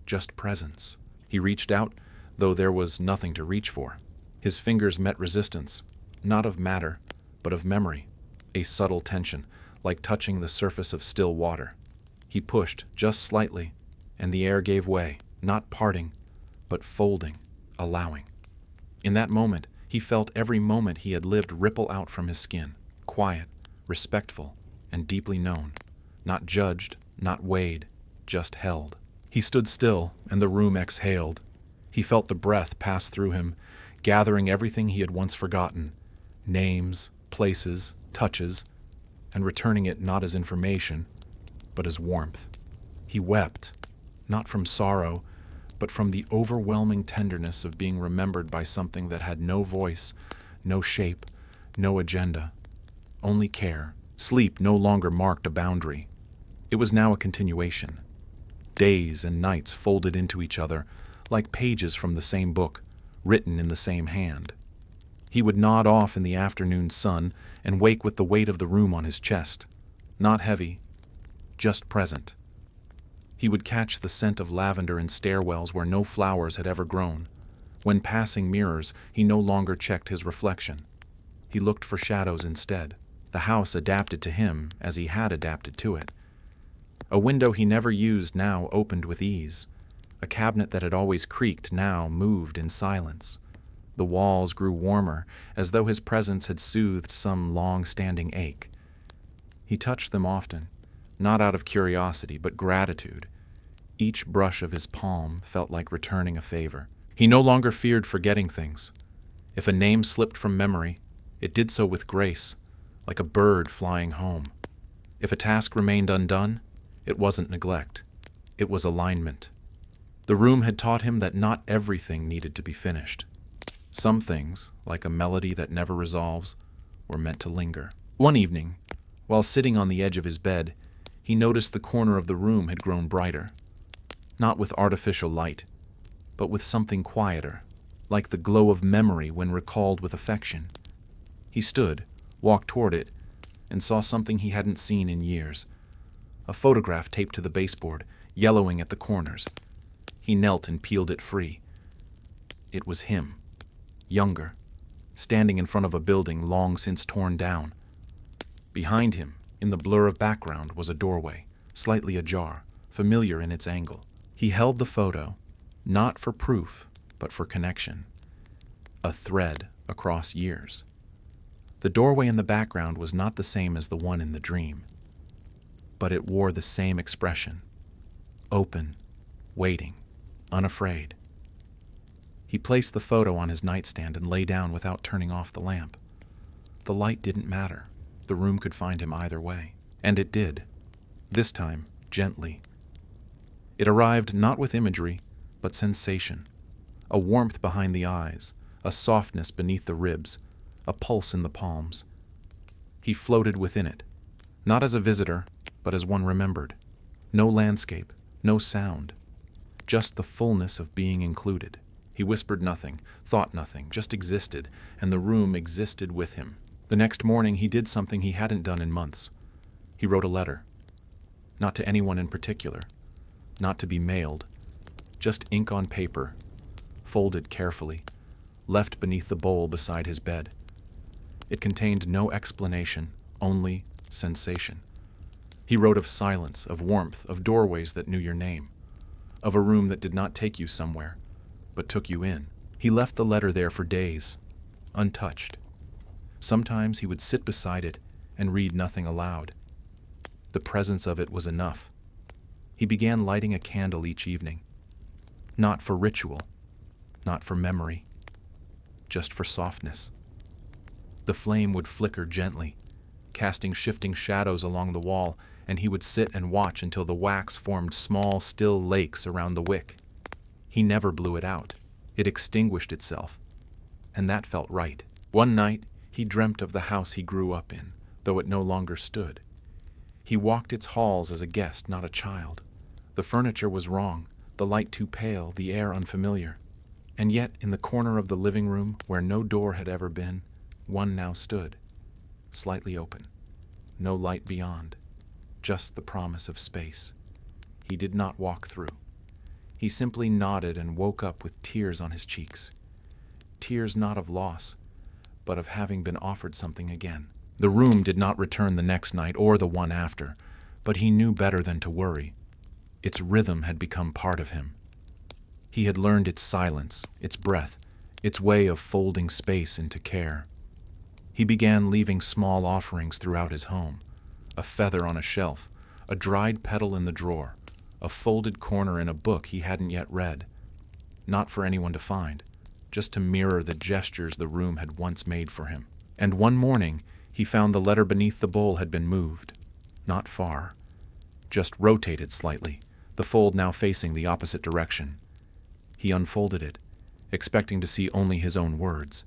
Speaker 1: just presence. He reached out, though there was nothing to reach for. His fingers met resistance, not of matter, but of memory, a subtle tension, like touching the surface of still water. He pushed just slightly, and the air gave way, not parting, but folding, allowing. In that moment, he felt every moment he had lived ripple out from his skin, quiet, respectful, and deeply known, not judged, not weighed, just held. He stood still, and the room exhaled. He felt the breath pass through him, gathering everything he had once forgotten, names, places, touches, and returning it not as information, but as warmth. He wept, not from sorrow, but from the overwhelming tenderness of being remembered by something that had no voice, no shape, no agenda, only care. Sleep no longer marked a boundary. It was now a continuation. Days and nights folded into each other, like pages from the same book, written in the same hand. He would nod off in the afternoon sun and wake with the weight of the room on his chest, not heavy, just present. He would catch the scent of lavender in stairwells where no flowers had ever grown. When passing mirrors, he no longer checked his reflection. He looked for shadows instead. The house adapted to him as he had adapted to it. A window he never used now opened with ease. A cabinet that had always creaked now moved in silence. The walls grew warmer, as though his presence had soothed some long-standing ache. He touched them often, not out of curiosity, but gratitude. Each brush of his palm felt like returning a favor. He no longer feared forgetting things. If a name slipped from memory, it did so with grace, like a bird flying home. If a task remained undone, it wasn't neglect. It was alignment. The room had taught him that not everything needed to be finished. Some things, like a melody that never resolves, were meant to linger. One evening, while sitting on the edge of his bed, he noticed the corner of the room had grown brighter. Not with artificial light, but with something quieter, like the glow of memory when recalled with affection. He stood, walked toward it, and saw something he hadn't seen in years. A photograph taped to the baseboard, yellowing at the corners. He knelt and peeled it free. It was him, younger, standing in front of a building long since torn down. Behind him, in the blur of background, was a doorway, slightly ajar, familiar in its angle. He held the photo, not for proof, but for connection. A thread across years. The doorway in the background was not the same as the one in the dream, but it wore the same expression. Open, waiting, unafraid. He placed the photo on his nightstand and lay down without turning off the lamp. The light didn't matter. The room could find him either way. And it did. This time, gently. It arrived not with imagery, but sensation. A warmth behind the eyes, a softness beneath the ribs, a pulse in the palms. He floated within it, not as a visitor, but as one remembered. No landscape, no sound, just the fullness of being included. He whispered nothing, thought nothing, just existed, and the room existed with him. The next morning he did something he hadn't done in months. He wrote a letter. Not to anyone in particular, not to be mailed, just ink on paper, folded carefully, left beneath the bowl beside his bed. It contained no explanation, only sensation. He wrote of silence, of warmth, of doorways that knew your name, of a room that did not take you somewhere, but took you in. He left the letter there for days, untouched. Sometimes he would sit beside it and read nothing aloud. The presence of it was enough. He began lighting a candle each evening, not for ritual, not for memory, just for softness. The flame would flicker gently, casting shifting shadows along the wall, and he would sit and watch until the wax formed small, still lakes around the wick. He never blew it out. It extinguished itself, and that felt right. One night, he dreamt of the house he grew up in, though it no longer stood. He walked its halls as a guest, not a child. The furniture was wrong, the light too pale, the air unfamiliar. And yet, in the corner of the living room, where no door had ever been, one now stood, slightly open. No light beyond, just the promise of space. He did not walk through. He simply nodded and woke up with tears on his cheeks. Tears not of loss, but of having been offered something again. The room did not return the next night or the one after, but he knew better than to worry. Its rhythm had become part of him. He had learned its silence, its breath, its way of folding space into care. He began leaving small offerings throughout his home: a feather on a shelf, a dried petal in the drawer, a folded corner in a book he hadn't yet read. Not for anyone to find, just to mirror the gestures the room had once made for him. And one morning, he found the letter beneath the bowl had been moved. Not far, just rotated slightly, the fold now facing the opposite direction. He unfolded it, expecting to see only his own words.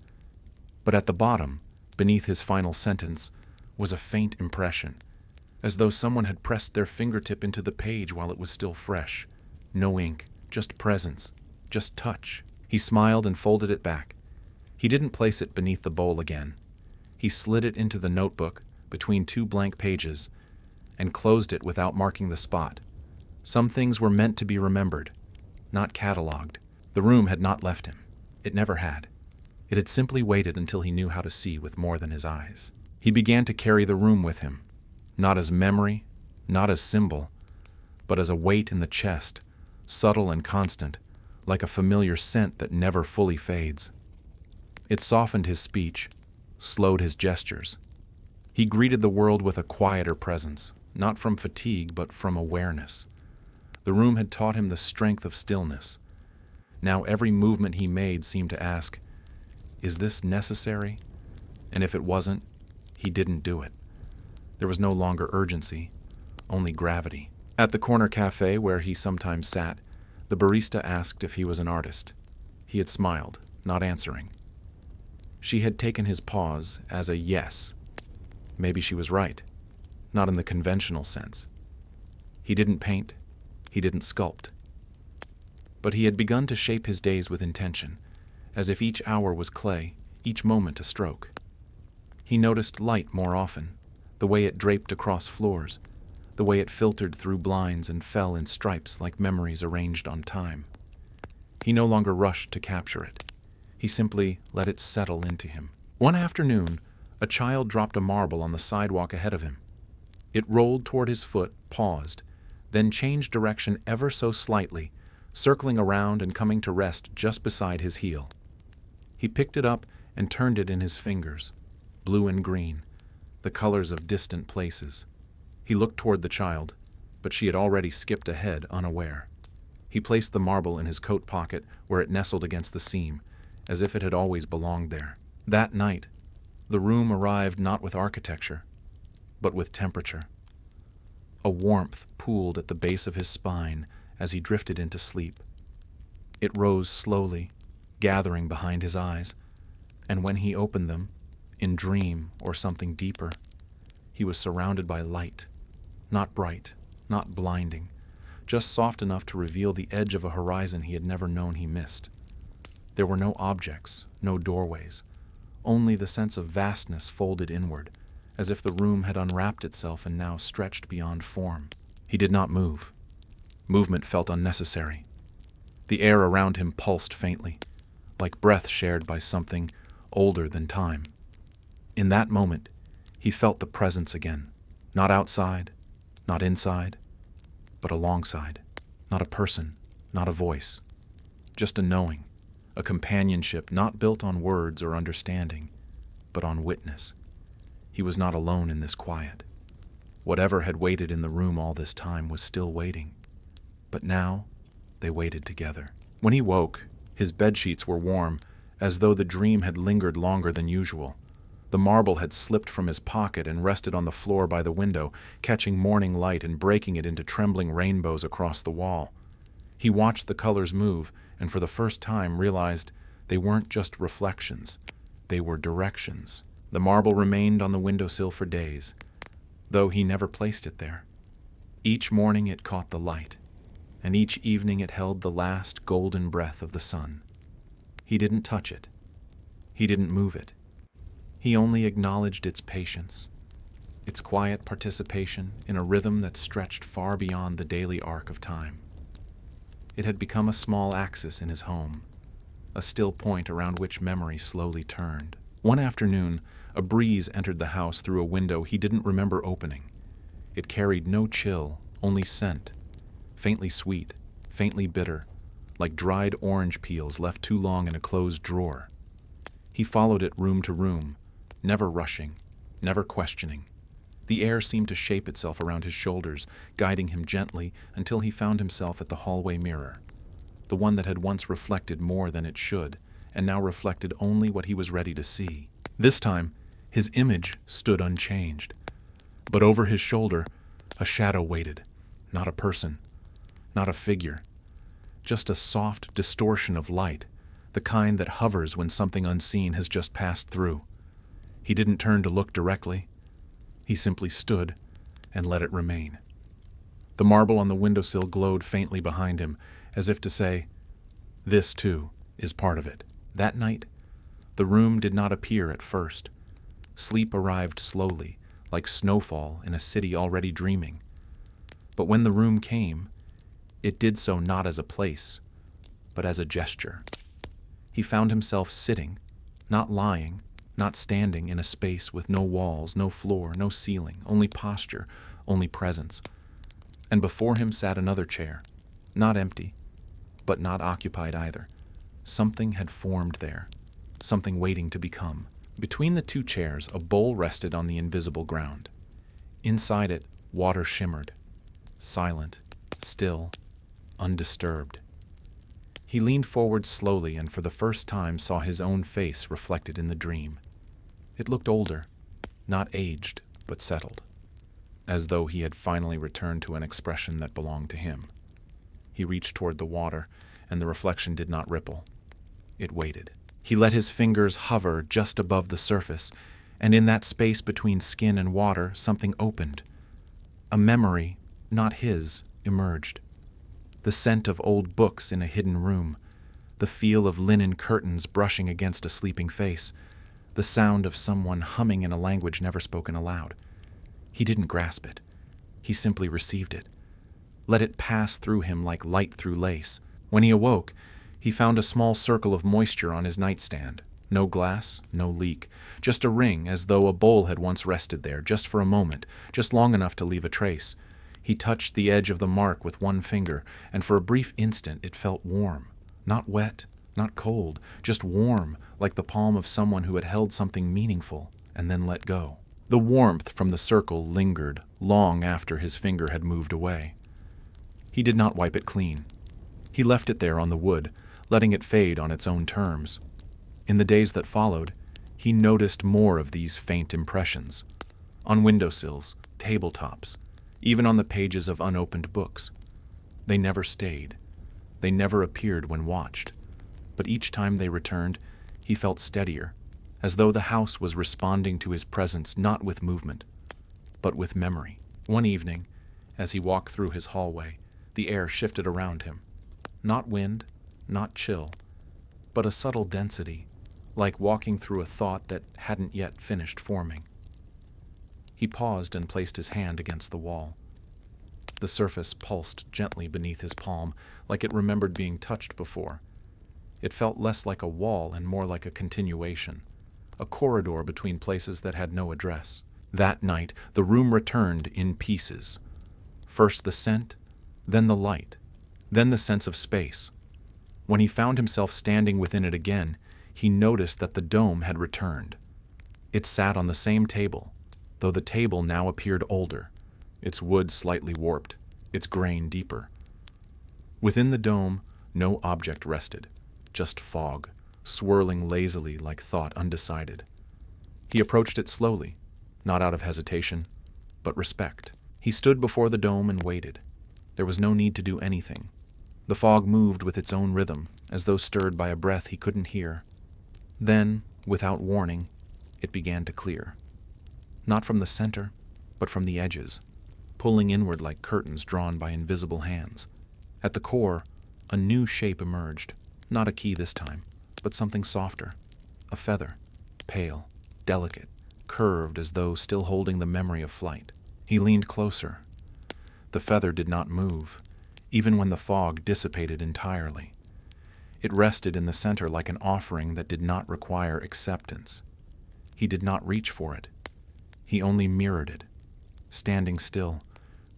Speaker 1: But at the bottom, beneath his final sentence, was a faint impression, as though someone had pressed their fingertip into the page while it was still fresh. No ink, just presence, just touch. He smiled and folded it back. He didn't place it beneath the bowl again. He slid it into the notebook between two blank pages and closed it without marking the spot. Some things were meant to be remembered, not catalogued. The room had not left him. It never had. It had simply waited until he knew how to see with more than his eyes. He began to carry the room with him, not as memory, not as symbol, but as a weight in the chest, subtle and constant, like a familiar scent that never fully fades. It softened his speech, slowed his gestures. He greeted the world with a quieter presence, not from fatigue but from awareness. The room had taught him the strength of stillness. Now every movement he made seemed to ask, "Is this necessary?" And if it wasn't, he didn't do it. There was no longer urgency, only gravity. At the corner cafe where he sometimes sat, the barista asked if he was an artist. He had smiled, not answering. She had taken his pause as a yes. Maybe she was right, not in the conventional sense. He didn't paint, he didn't sculpt. But he had begun to shape his days with intention, as if each hour was clay, each moment a stroke. He noticed light more often, the way it draped across floors, the way it filtered through blinds and fell in stripes like memories arranged on time. He no longer rushed to capture it. He simply let it settle into him. One afternoon, a child dropped a marble on the sidewalk ahead of him. It rolled toward his foot, paused, then changed direction ever so slightly, circling around and coming to rest just beside his heel. He picked it up and turned it in his fingers, blue and green, the colors of distant places. He looked toward the child, but she had already skipped ahead, unaware. He placed the marble in his coat pocket where it nestled against the seam, as if it had always belonged there. That night, the room arrived not with architecture, but with temperature. A warmth pooled at the base of his spine as he drifted into sleep. It rose slowly, gathering behind his eyes, and when he opened them, in dream or something deeper, he was surrounded by light, not bright, not blinding, just soft enough to reveal the edge of a horizon he had never known he missed. There were no objects, no doorways, only the sense of vastness folded inward, as if the room had unwrapped itself and now stretched beyond form. He did not move. Movement felt unnecessary. The air around him pulsed faintly, like breath shared by something older than time. In that moment, he felt the presence again, not outside, not inside, but alongside. Not a person, not a voice, just a knowing, a companionship not built on words or understanding, but on witness. He was not alone in this quiet. Whatever had waited in the room all this time was still waiting. But now, they waited together. When he woke, his bedsheets were warm, as though the dream had lingered longer than usual. The marble had slipped from his pocket and rested on the floor by the window, catching morning light and breaking it into trembling rainbows across the wall. He watched the colors move, and for the first time realized they weren't just reflections, they were directions. The marble remained on the windowsill for days, though he never placed it there. Each morning it caught the light, and each evening it held the last golden breath of the sun. He didn't touch it. He didn't move it. He only acknowledged its patience, its quiet participation in a rhythm that stretched far beyond the daily arc of time. It had become a small axis in his home, a still point around which memory slowly turned. One afternoon, a breeze entered the house through a window he didn't remember opening. It carried no chill, only scent, faintly sweet, faintly bitter, like dried orange peels left too long in a closed drawer. He followed it room to room, never rushing, never questioning. The air seemed to shape itself around his shoulders, guiding him gently until he found himself at the hallway mirror, the one that had once reflected more than it should, and now reflected only what he was ready to see. This time, his image stood unchanged. But over his shoulder, a shadow waited. Not a person, not a figure, just a soft distortion of light, the kind that hovers when something unseen has just passed through. He didn't turn to look directly. He simply stood and let it remain. The marble on the windowsill glowed faintly behind him, as if to say, "This, too, is part of it." That night, the room did not appear at first. Sleep arrived slowly, like snowfall in a city already dreaming. But when the room came, it did so not as a place, but as a gesture. He found himself sitting, not lying, not standing in a space with no walls, no floor, no ceiling, only posture, only presence. And before him sat another chair, not empty, but not occupied either. Something had formed there, something waiting to become. Between the two chairs, a bowl rested on the invisible ground. Inside it, water shimmered, silent, still, undisturbed. He leaned forward slowly and for the first time saw his own face reflected in the dream. It looked older, not aged, but settled, as though he had finally returned to an expression that belonged to him. He reached toward the water, and the reflection did not ripple. It waited. He let his fingers hover just above the surface, and in that space between skin and water, something opened. A memory, not his, emerged. The scent of old books in a hidden room, the feel of linen curtains brushing against a sleeping face, the sound of someone humming in a language never spoken aloud. He didn't grasp it. He simply received it. Let it pass through him like light through lace. When he awoke, he found a small circle of moisture on his nightstand. No glass, no leak, just a ring as though a bowl had once rested there, just for a moment, just long enough to leave a trace. He touched the edge of the mark with one finger, and for a brief instant it felt warm. Not wet, not cold, just warm, like the palm of someone who had held something meaningful and then let go. The warmth from the circle lingered long after his finger had moved away. He did not wipe it clean. He left it there on the wood, letting it fade on its own terms. In the days that followed, he noticed more of these faint impressions. On windowsills, tabletops, even on the pages of unopened books. They never stayed. They never appeared when watched. But each time they returned, he felt steadier, as though the house was responding to his presence not with movement, but with memory. One evening, as he walked through his hallway, the air shifted around him. Not wind, not chill, but a subtle density, like walking through a thought that hadn't yet finished forming. He paused and placed his hand against the wall. The surface pulsed gently beneath his palm, like it remembered being touched before. It felt less like a wall and more like a continuation, a corridor between places that had no address. That night, the room returned in pieces. First the scent, then the light, then the sense of space. When he found himself standing within it again, he noticed that the dome had returned. It sat on the same table, though the table now appeared older, its wood slightly warped, its grain deeper. Within the dome, no object rested, just fog, swirling lazily like thought undecided. He approached it slowly, not out of hesitation, but respect. He stood before the dome and waited. There was no need to do anything. The fog moved with its own rhythm, as though stirred by a breath he couldn't hear. Then, without warning, it began to clear. Not from the center, but from the edges, pulling inward like curtains drawn by invisible hands. At the core, a new shape emerged, not a key this time, but something softer, a feather, pale, delicate, curved as though still holding the memory of flight. He leaned closer. The feather did not move, even when the fog dissipated entirely. It rested in the center like an offering that did not require acceptance. He did not reach for it. He only mirrored it, standing still,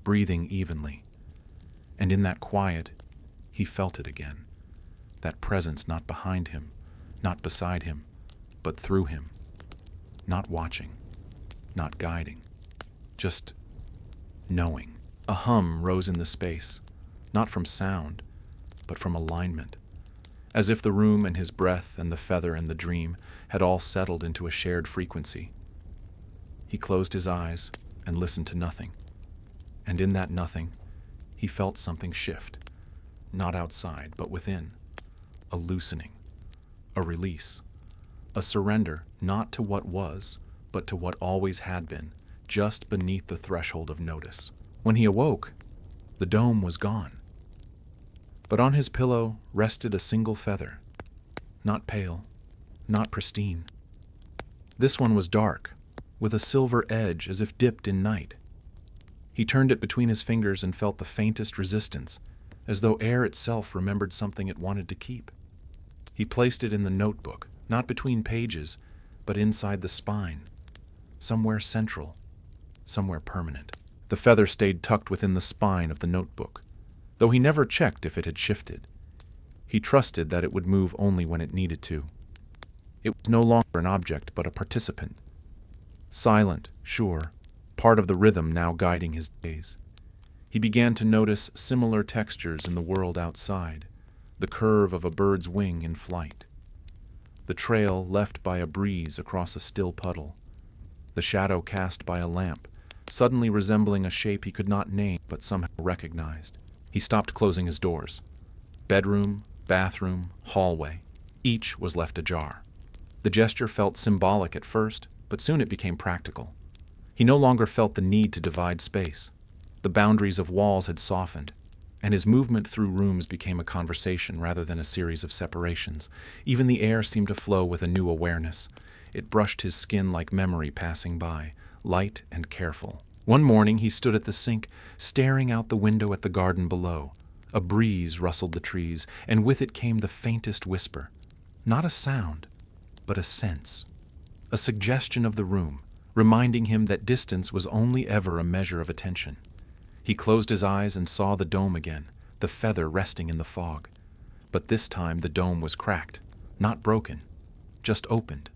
Speaker 1: breathing evenly. And in that quiet, he felt it again. That presence not behind him, not beside him, but through him. Not watching, not guiding, just knowing. A hum rose in the space, not from sound, but from alignment, as if the room and his breath and the feather and the dream had all settled into a shared frequency. He closed his eyes and listened to nothing, and in that nothing, he felt something shift, not outside, but within, a loosening, a release, a surrender not to what was, but to what always had been, just beneath the threshold of notice. When he awoke, the dome was gone. But on his pillow rested a single feather, not pale, not pristine. This one was dark, with a silver edge as if dipped in night. He turned it between his fingers and felt the faintest resistance, as though air itself remembered something it wanted to keep. He placed it in the notebook, not between pages, but inside the spine, somewhere central, somewhere permanent. The feather stayed tucked within the spine of the notebook, though he never checked if it had shifted. He trusted that it would move only when it needed to. It was no longer an object, but a participant. Silent, sure, part of the rhythm now guiding his days. He began to notice similar textures in the world outside, the curve of a bird's wing in flight, the trail left by a breeze across a still puddle, the shadow cast by a lamp, suddenly resembling a shape he could not name but somehow recognized. He stopped closing his doors. Bedroom, bathroom, hallway, each was left ajar. The gesture felt symbolic at first, but soon it became practical. He no longer felt the need to divide space. The boundaries of walls had softened, and his movement through rooms became a conversation rather than a series of separations. Even the air seemed to flow with a new awareness. It brushed his skin like memory passing by, light and careful. One morning he stood at the sink, staring out the window at the garden below. A breeze rustled the trees, and with it came the faintest whisper. Not a sound, but a sense. A suggestion of the room, reminding him that distance was only ever a measure of attention. He closed his eyes and saw the dome again, the feather resting in the fog. But this time the dome was cracked, not broken, just opened.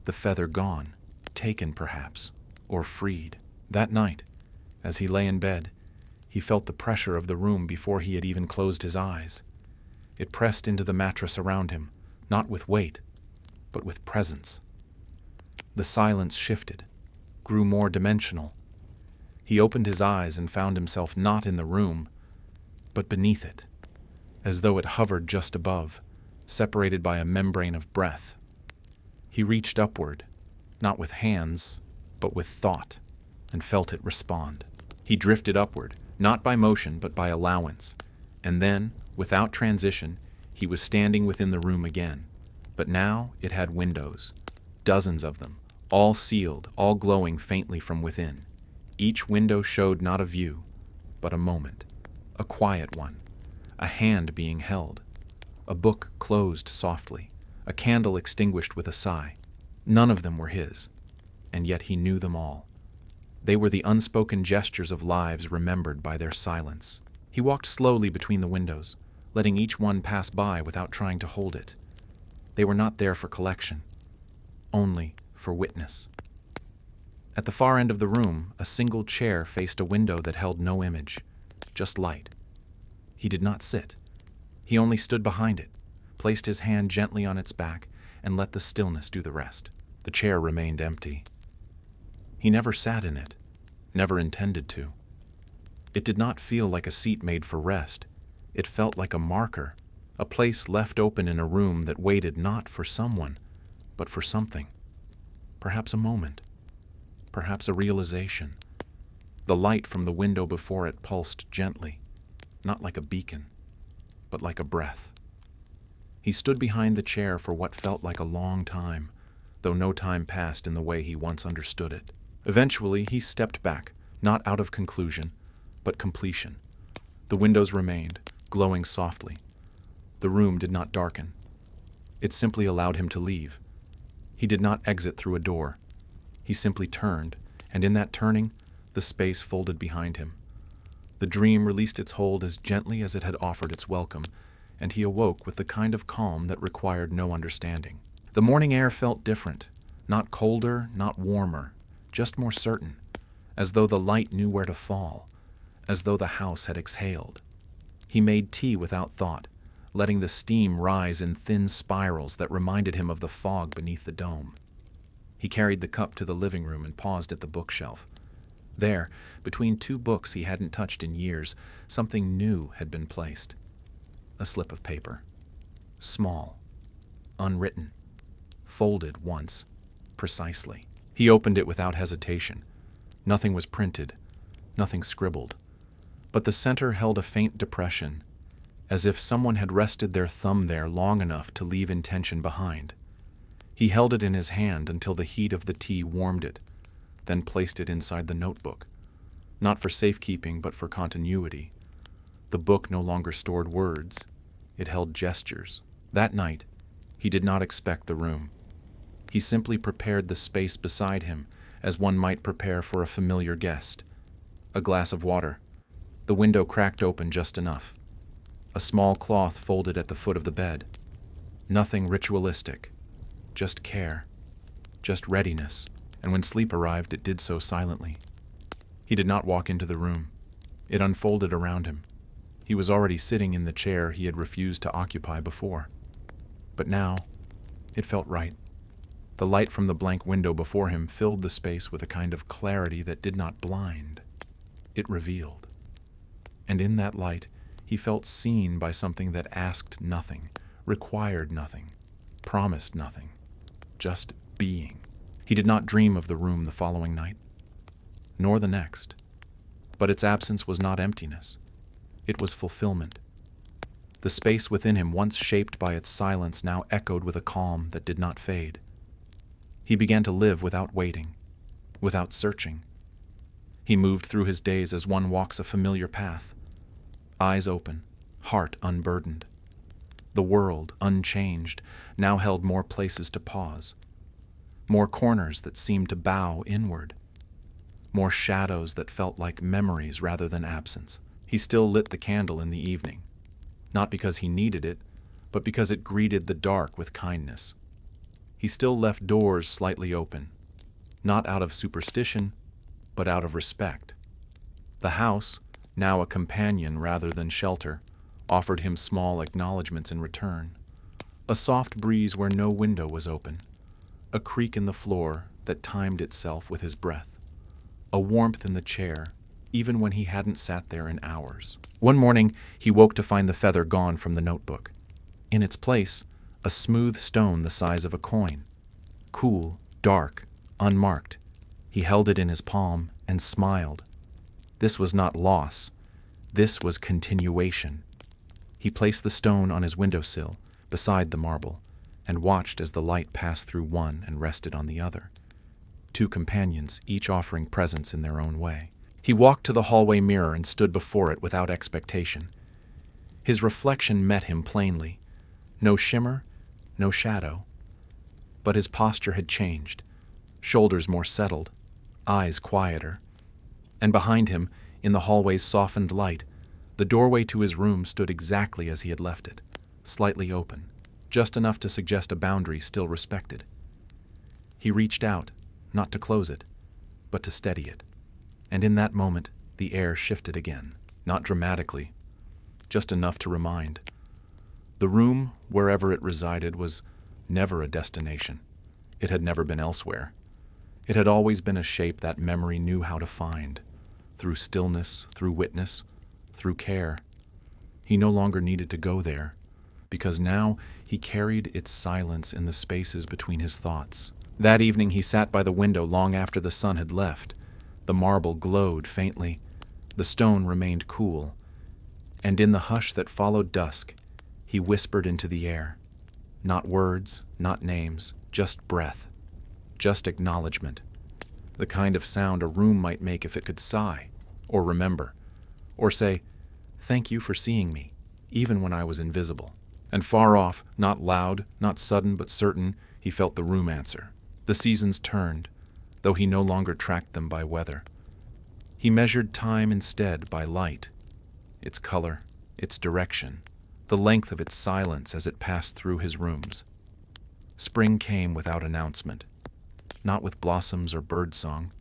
Speaker 1: The feather gone, taken perhaps, or freed. That night, as he lay in bed, he felt the pressure of the room before he had even closed his eyes. It pressed into the mattress around him, not with weight, but with presence. The silence shifted, grew more dimensional. He opened his eyes and found himself not in the room, but beneath it, as though it hovered just above, separated by a membrane of breath. He reached upward, not with hands, but with thought, and felt it respond. He drifted upward, not by motion, but by allowance, and then, without transition, he was standing within the room again. But now it had windows, dozens of them, all sealed, all glowing faintly from within. Each window showed not a view, but a moment, a quiet one, a hand being held, a book closed softly, a candle extinguished with a sigh. None of them were his, and yet he knew them all. They were the unspoken gestures of lives remembered by their silence. He walked slowly between the windows, letting each one pass by without trying to hold it. They were not there for collection, only for witness. At the far end of the room, a single chair faced a window that held no image, just light. He did not sit. He only stood behind it, placed his hand gently on its back, and let the stillness do the rest. The chair remained empty. He never sat in it, never intended to. It did not feel like a seat made for rest. It felt like a marker, a place left open in a room that waited not for someone, but for something. Perhaps a moment, perhaps a realization. The light from the window before it pulsed gently, not like a beacon, but like a breath. He stood behind the chair for what felt like a long time, though no time passed in the way he once understood it. Eventually, he stepped back, not out of conclusion, but completion. The windows remained, glowing softly. The room did not darken. It simply allowed him to leave. He did not exit through a door. He simply turned, and in that turning, the space folded behind him. The dream released its hold as gently as it had offered its welcome, and he awoke with the kind of calm that required no understanding. The morning air felt different, not colder, not warmer, just more certain, as though the light knew where to fall, as though the house had exhaled. He made tea without thought, letting the steam rise in thin spirals that reminded him of the fog beneath the dome. He carried the cup to the living room and paused at the bookshelf. There, between two books he hadn't touched in years, something new had been placed. A slip of paper. Small. Unwritten. Folded once. Precisely. He opened it without hesitation. Nothing was printed. Nothing scribbled. But the center held a faint depression, as if someone had rested their thumb there long enough to leave intention behind. He held it in his hand until the heat of the tea warmed it, then placed it inside the notebook, not for safekeeping but for continuity. The book no longer stored words, it held gestures. That night, he did not expect the room. He simply prepared the space beside him as one might prepare for a familiar guest. A glass of water, the window cracked open just enough. A small cloth folded at the foot of the bed. Nothing ritualistic, just care, just readiness, and when sleep arrived, it did so silently. He did not walk into the room. It unfolded around him. He was already sitting in the chair he had refused to occupy before. But now, it felt right. The light from the blank window before him filled the space with a kind of clarity that did not blind. It revealed. And in that light, he felt seen by something that asked nothing, required nothing, promised nothing, just being. He did not dream of the room the following night, nor the next, but its absence was not emptiness. It was fulfillment. The space within him, once shaped by its silence, now echoed with a calm that did not fade. He began to live without waiting, without searching. He moved through his days as one walks a familiar path, eyes open, heart unburdened. The world, unchanged, now held more places to pause, more corners that seemed to bow inward, more shadows that felt like memories rather than absence. He still lit the candle in the evening, not because he needed it, but because it greeted the dark with kindness. He still left doors slightly open, not out of superstition, but out of respect. The house, now a companion rather than shelter, offered him small acknowledgments in return. A soft breeze where no window was open, a creak in the floor that timed itself with his breath, a warmth in the chair, even when he hadn't sat there in hours. One morning, he woke to find the feather gone from the notebook. In its place, a smooth stone the size of a coin. Cool, dark, unmarked. He held it in his palm and smiled. This was not loss. This was continuation. He placed the stone on his windowsill, beside the marble, and watched as the light passed through one and rested on the other. Two companions, each offering presents in their own way. He walked to the hallway mirror and stood before it without expectation. His reflection met him plainly. No shimmer, no shadow. But his posture had changed, shoulders more settled, eyes quieter. And behind him, in the hallway's softened light, the doorway to his room stood exactly as he had left it, slightly open, just enough to suggest a boundary still respected. He reached out, not to close it, but to steady it. And in that moment, the air shifted again, not dramatically, just enough to remind. The room, wherever it resided, was never a destination. It had never been elsewhere. It had always been a shape that memory knew how to find, through stillness, through witness, through care. He no longer needed to go there, because now he carried its silence in the spaces between his thoughts. That evening he sat by the window long after the sun had left. The marble glowed faintly, the stone remained cool, and in the hush that followed dusk, he whispered into the air. Not words, not names, just breath, just acknowledgement. The kind of sound a room might make if it could sigh, or remember, or say, "Thank you for seeing me, even when I was invisible." And far off, not loud, not sudden but certain, he felt the room answer. The seasons turned, though he no longer tracked them by weather. He measured time instead by light, its color, its direction, the length of its silence as it passed through his rooms. Spring came without announcement, not with blossoms or birdsong,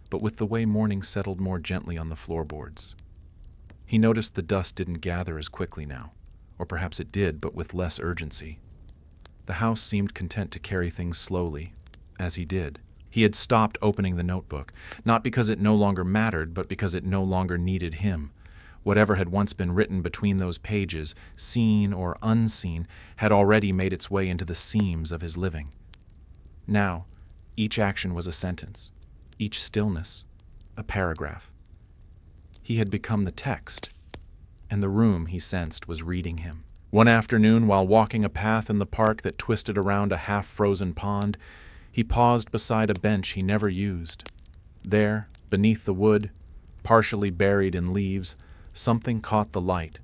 Speaker 1: but with the way morning settled more gently on the floorboards. He noticed the dust didn't gather as quickly now, or perhaps it did, but with less urgency. The house seemed content to carry things slowly, as he did. He had stopped opening the notebook, not because it no longer mattered, but because it no longer needed him. Whatever had once been written between those pages, seen or unseen, had already made its way into the seams of his living. Now, each action was a sentence, each stillness, a paragraph. He had become the text, and the room, he sensed, was reading him. One afternoon, while walking a path in the park that twisted around a half-frozen pond, he paused beside a bench he never used. There, beneath the wood, partially buried in leaves, something caught the light,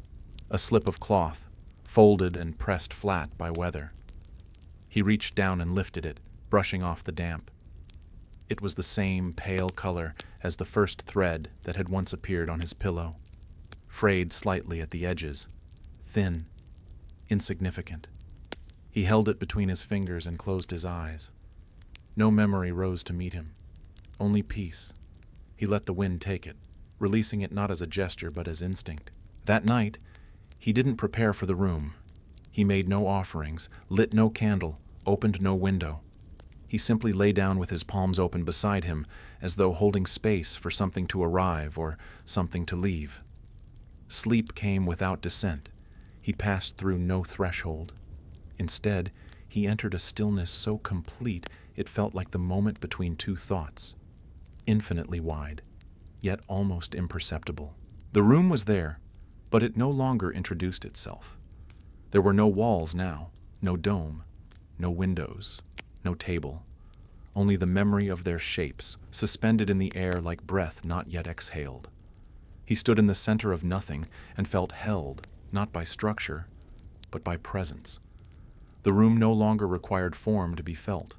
Speaker 1: a slip of cloth, folded and pressed flat by weather. He reached down and lifted it, brushing off the damp. It was the same pale color as the first thread that had once appeared on his pillow, frayed slightly at the edges, thin, insignificant. He held it between his fingers and closed his eyes. No memory rose to meet him, only peace. He let the wind take it, releasing it not as a gesture but as instinct. That night, he didn't prepare for the room. He made no offerings, lit no candle, opened no window. He simply lay down with his palms open beside him, as though holding space for something to arrive or something to leave. Sleep came without descent. He passed through no threshold. Instead, he entered a stillness so complete it felt like the moment between two thoughts, infinitely wide, yet almost imperceptible. The room was there, but it no longer introduced itself. There were no walls now, no dome, no windows, no table, only the memory of their shapes, suspended in the air like breath not yet exhaled. He stood in the center of nothing and felt held, not by structure, but by presence. The room no longer required form to be felt.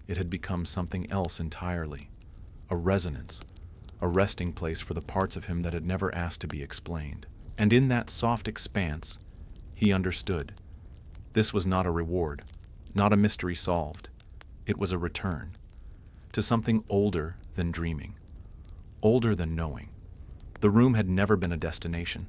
Speaker 1: It had become something else entirely, a resonance, a resting place for the parts of him that had never asked to be explained. And in that soft expanse, he understood. This was not a reward, not a mystery solved. It was a return to something older than dreaming, older than knowing. The room had never been a destination.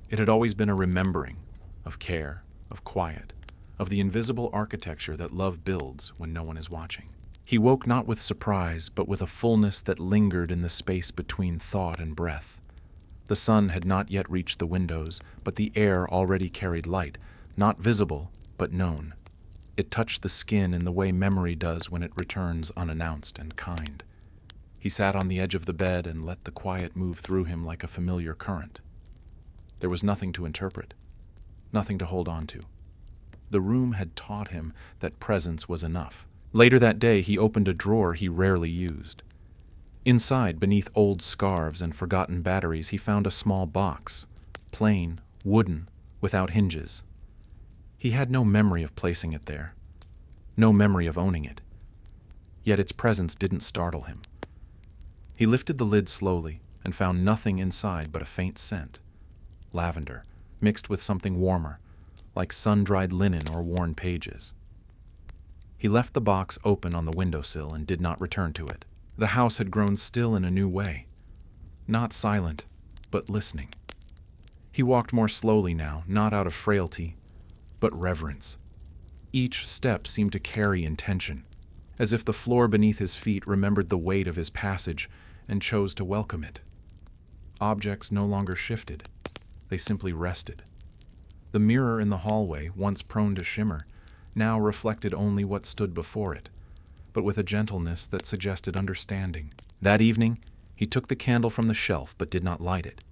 Speaker 1: It had always been a remembering of care, of quiet, of the invisible architecture that love builds when no one is watching. He woke not with surprise, but with a fullness that lingered in the space between thought and breath. The sun had not yet reached the windows, but the air already carried light, not visible, but known. It touched the skin in the way memory does when it returns unannounced and kind. He sat on the edge of the bed and let the quiet move through him like a familiar current. There was nothing to interpret, nothing to hold on to. The room had taught him that presence was enough. Later that day, he opened a drawer he rarely used. Inside, beneath old scarves and forgotten batteries, he found a small box, plain, wooden, without hinges. He had no memory of placing it there, no memory of owning it. Yet its presence didn't startle him. He lifted the lid slowly and found nothing inside but a faint scent, lavender, mixed with something warmer, like sun-dried linen or worn pages. He left the box open on the windowsill and did not return to it. The house had grown still in a new way, not silent, but listening. He walked more slowly now, not out of frailty, but reverence. Each step seemed to carry intention, as if the floor beneath his feet remembered the weight of his passage and chose to welcome it. Objects no longer shifted. They simply rested. The mirror in the hallway, once prone to shimmer, now reflected only what stood before it, but with a gentleness that suggested understanding. That evening, he took the candle from the shelf but did not light it.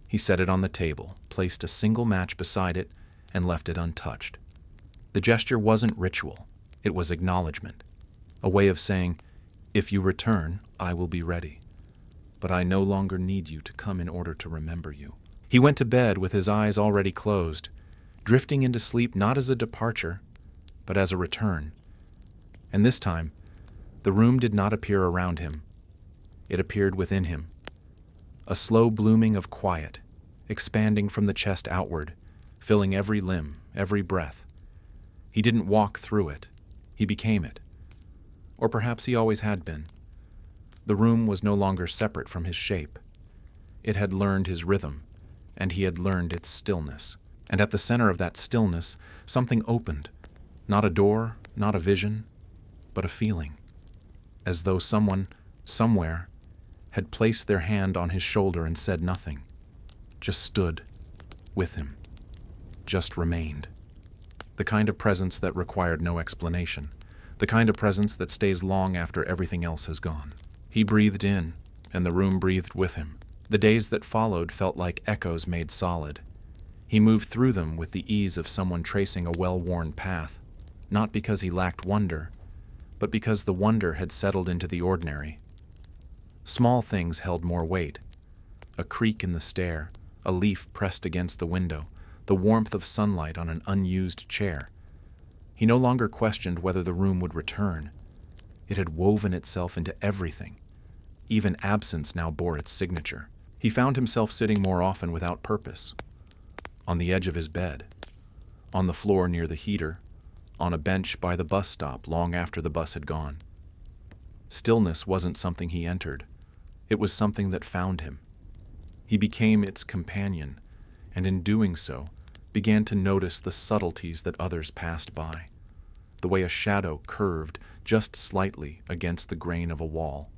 Speaker 1: He set it on the table, placed a single match beside it, and left it untouched. The gesture wasn't ritual. It was acknowledgement, a way of saying, "If you return, I will be ready. But I no longer need you to come in order to remember you." He went to bed with his eyes already closed, drifting into sleep not as a departure, but as a return. And this time, the room did not appear around him. It appeared within him. A slow blooming of quiet, expanding from the chest outward, filling every limb, every breath. He didn't walk through it. He became it. Or perhaps he always had been. The room was no longer separate from his shape. It had learned his rhythm, and he had learned its stillness. And at the center of that stillness, something opened. Not a door, not a vision, but a feeling. As though someone, somewhere, had placed their hand on his shoulder and said nothing. Just stood with him. Just remained. The kind of presence that required no explanation. The kind of presence that stays long after everything else has gone. He breathed in, and the room breathed with him. The days that followed felt like echoes made solid. He moved through them with the ease of someone tracing a well-worn path, not because he lacked wonder, but because the wonder had settled into the ordinary. Small things held more weight. A creak in the stair, a leaf pressed against the window, the warmth of sunlight on an unused chair. He no longer questioned whether the room would return. It had woven itself into everything. Even absence now bore its signature. He found himself sitting more often without purpose. On the edge of his bed, on the floor near the heater, on a bench by the bus stop long after the bus had gone. Stillness wasn't something he entered. It was something that found him. He became its companion, and in doing so, began to notice the subtleties that others passed by. The way a shadow curved just slightly against the grain of a wall,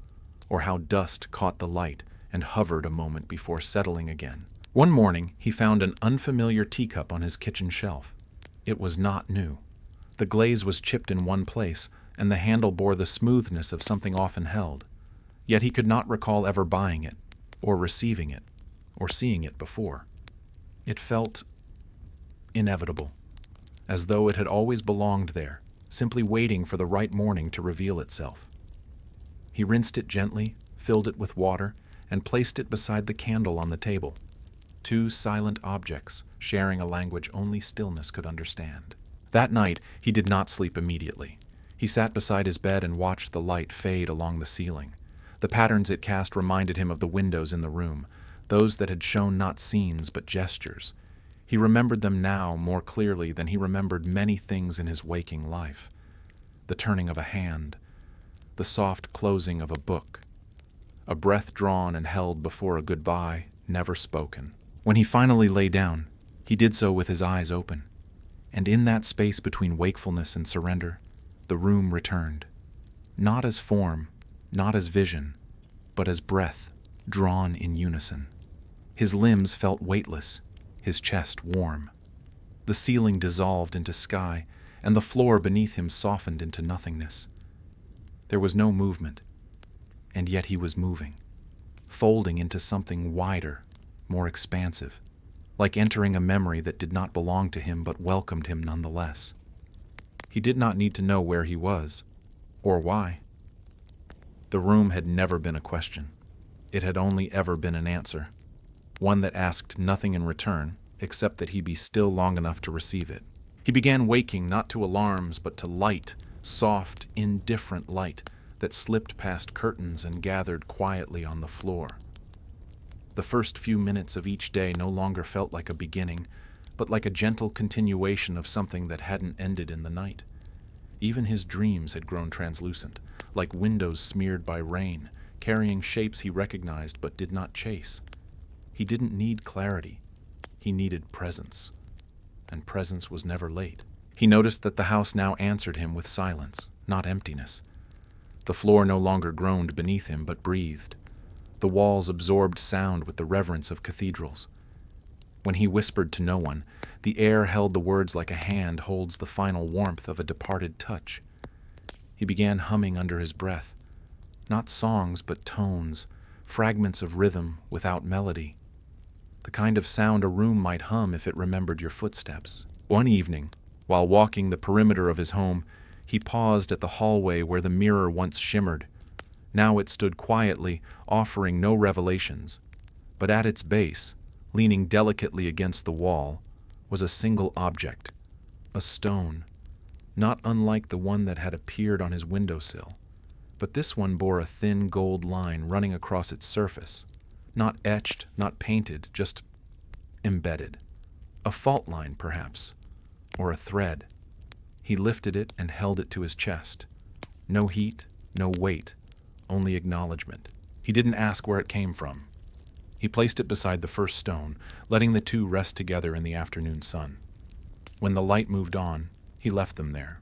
Speaker 1: or how dust caught the light and hovered a moment before settling again. One morning, he found an unfamiliar teacup on his kitchen shelf. It was not new. The glaze was chipped in one place, and the handle bore the smoothness of something often held. Yet he could not recall ever buying it, or receiving it, or seeing it before. It felt inevitable, as though it had always belonged there, simply waiting for the right morning to reveal itself. He rinsed it gently, filled it with water, and placed it beside the candle on the table. Two silent objects, sharing a language only stillness could understand. That night, he did not sleep immediately. He sat beside his bed and watched the light fade along the ceiling. The patterns it cast reminded him of the windows in the room, those that had shown not scenes but gestures. He remembered them now more clearly than he remembered many things in his waking life. The turning of a hand, the soft closing of a book, a breath drawn and held before a goodbye, never spoken. When he finally lay down, he did so with his eyes open, and in that space between wakefulness and surrender, the room returned, not as form, not as vision, but as breath drawn in unison. His limbs felt weightless, his chest warm. The ceiling dissolved into sky, and the floor beneath him softened into nothingness. There was no movement, and yet he was moving, folding into something wider, more expansive, like entering a memory that did not belong to him but welcomed him nonetheless. He did not need to know where he was, or why. The room had never been a question. It had only ever been an answer, one that asked nothing in return, except that he be still long enough to receive it. He began waking not to alarms, but to light, soft, indifferent light that slipped past curtains and gathered quietly on the floor. The first few minutes of each day no longer felt like a beginning, but like a gentle continuation of something that hadn't ended in the night. Even his dreams had grown translucent, like windows smeared by rain, carrying shapes he recognized but did not chase. He didn't need clarity. He needed presence. And presence was never late. He noticed that the house now answered him with silence, not emptiness. The floor no longer groaned beneath him, but breathed. The walls absorbed sound with the reverence of cathedrals. When he whispered to no one, the air held the words like a hand holds the final warmth of a departed touch. He began humming under his breath, not songs but tones, fragments of rhythm without melody. The kind of sound a room might hum if it remembered your footsteps. One evening, while walking the perimeter of his home, he paused at the hallway where the mirror once shimmered. Now it stood quietly, offering no revelations. But at its base, leaning delicately against the wall, was a single object, a stone, not unlike the one that had appeared on his windowsill, but this one bore a thin gold line running across its surface, not etched, not painted, just embedded. A fault line, perhaps, or a thread. He lifted it and held it to his chest. No heat, no weight, only acknowledgement. He didn't ask where it came from. He placed it beside the first stone, letting the two rest together in the afternoon sun. When the light moved on, he left them there.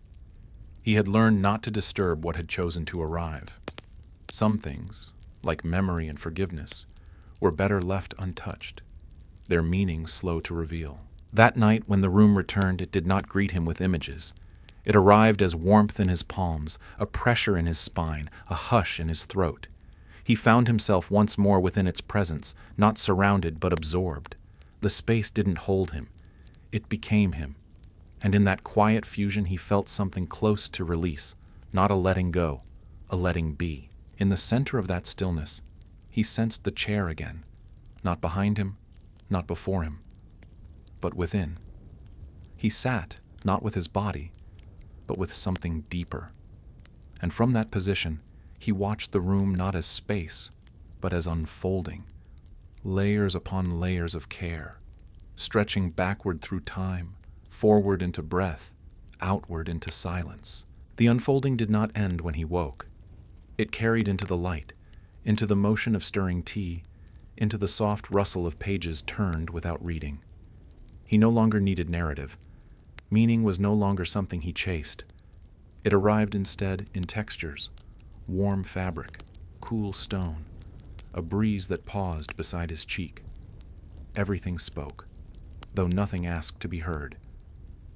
Speaker 1: He had learned not to disturb what had chosen to arrive. Some things, like memory and forgiveness, were better left untouched, their meaning slow to reveal. That night, when the room returned, it did not greet him with images. It arrived as warmth in his palms, a pressure in his spine, a hush in his throat. He found himself once more within its presence, not surrounded but absorbed. The space didn't hold him. It became him. And in that quiet fusion he felt something close to release, not a letting go, a letting be. In the center of that stillness, he sensed the chair again, not behind him, not before him, but within. He sat, not with his body, but with something deeper. And from that position, he watched the room not as space, but as unfolding, layers upon layers of care, stretching backward through time, forward into breath, outward into silence. The unfolding did not end when he woke. It carried into the light, into the motion of stirring tea, into the soft rustle of pages turned without reading. He no longer needed narrative. Meaning was no longer something he chased. It arrived instead in textures, warm fabric, cool stone, a breeze that paused beside his cheek. Everything spoke, though nothing asked to be heard.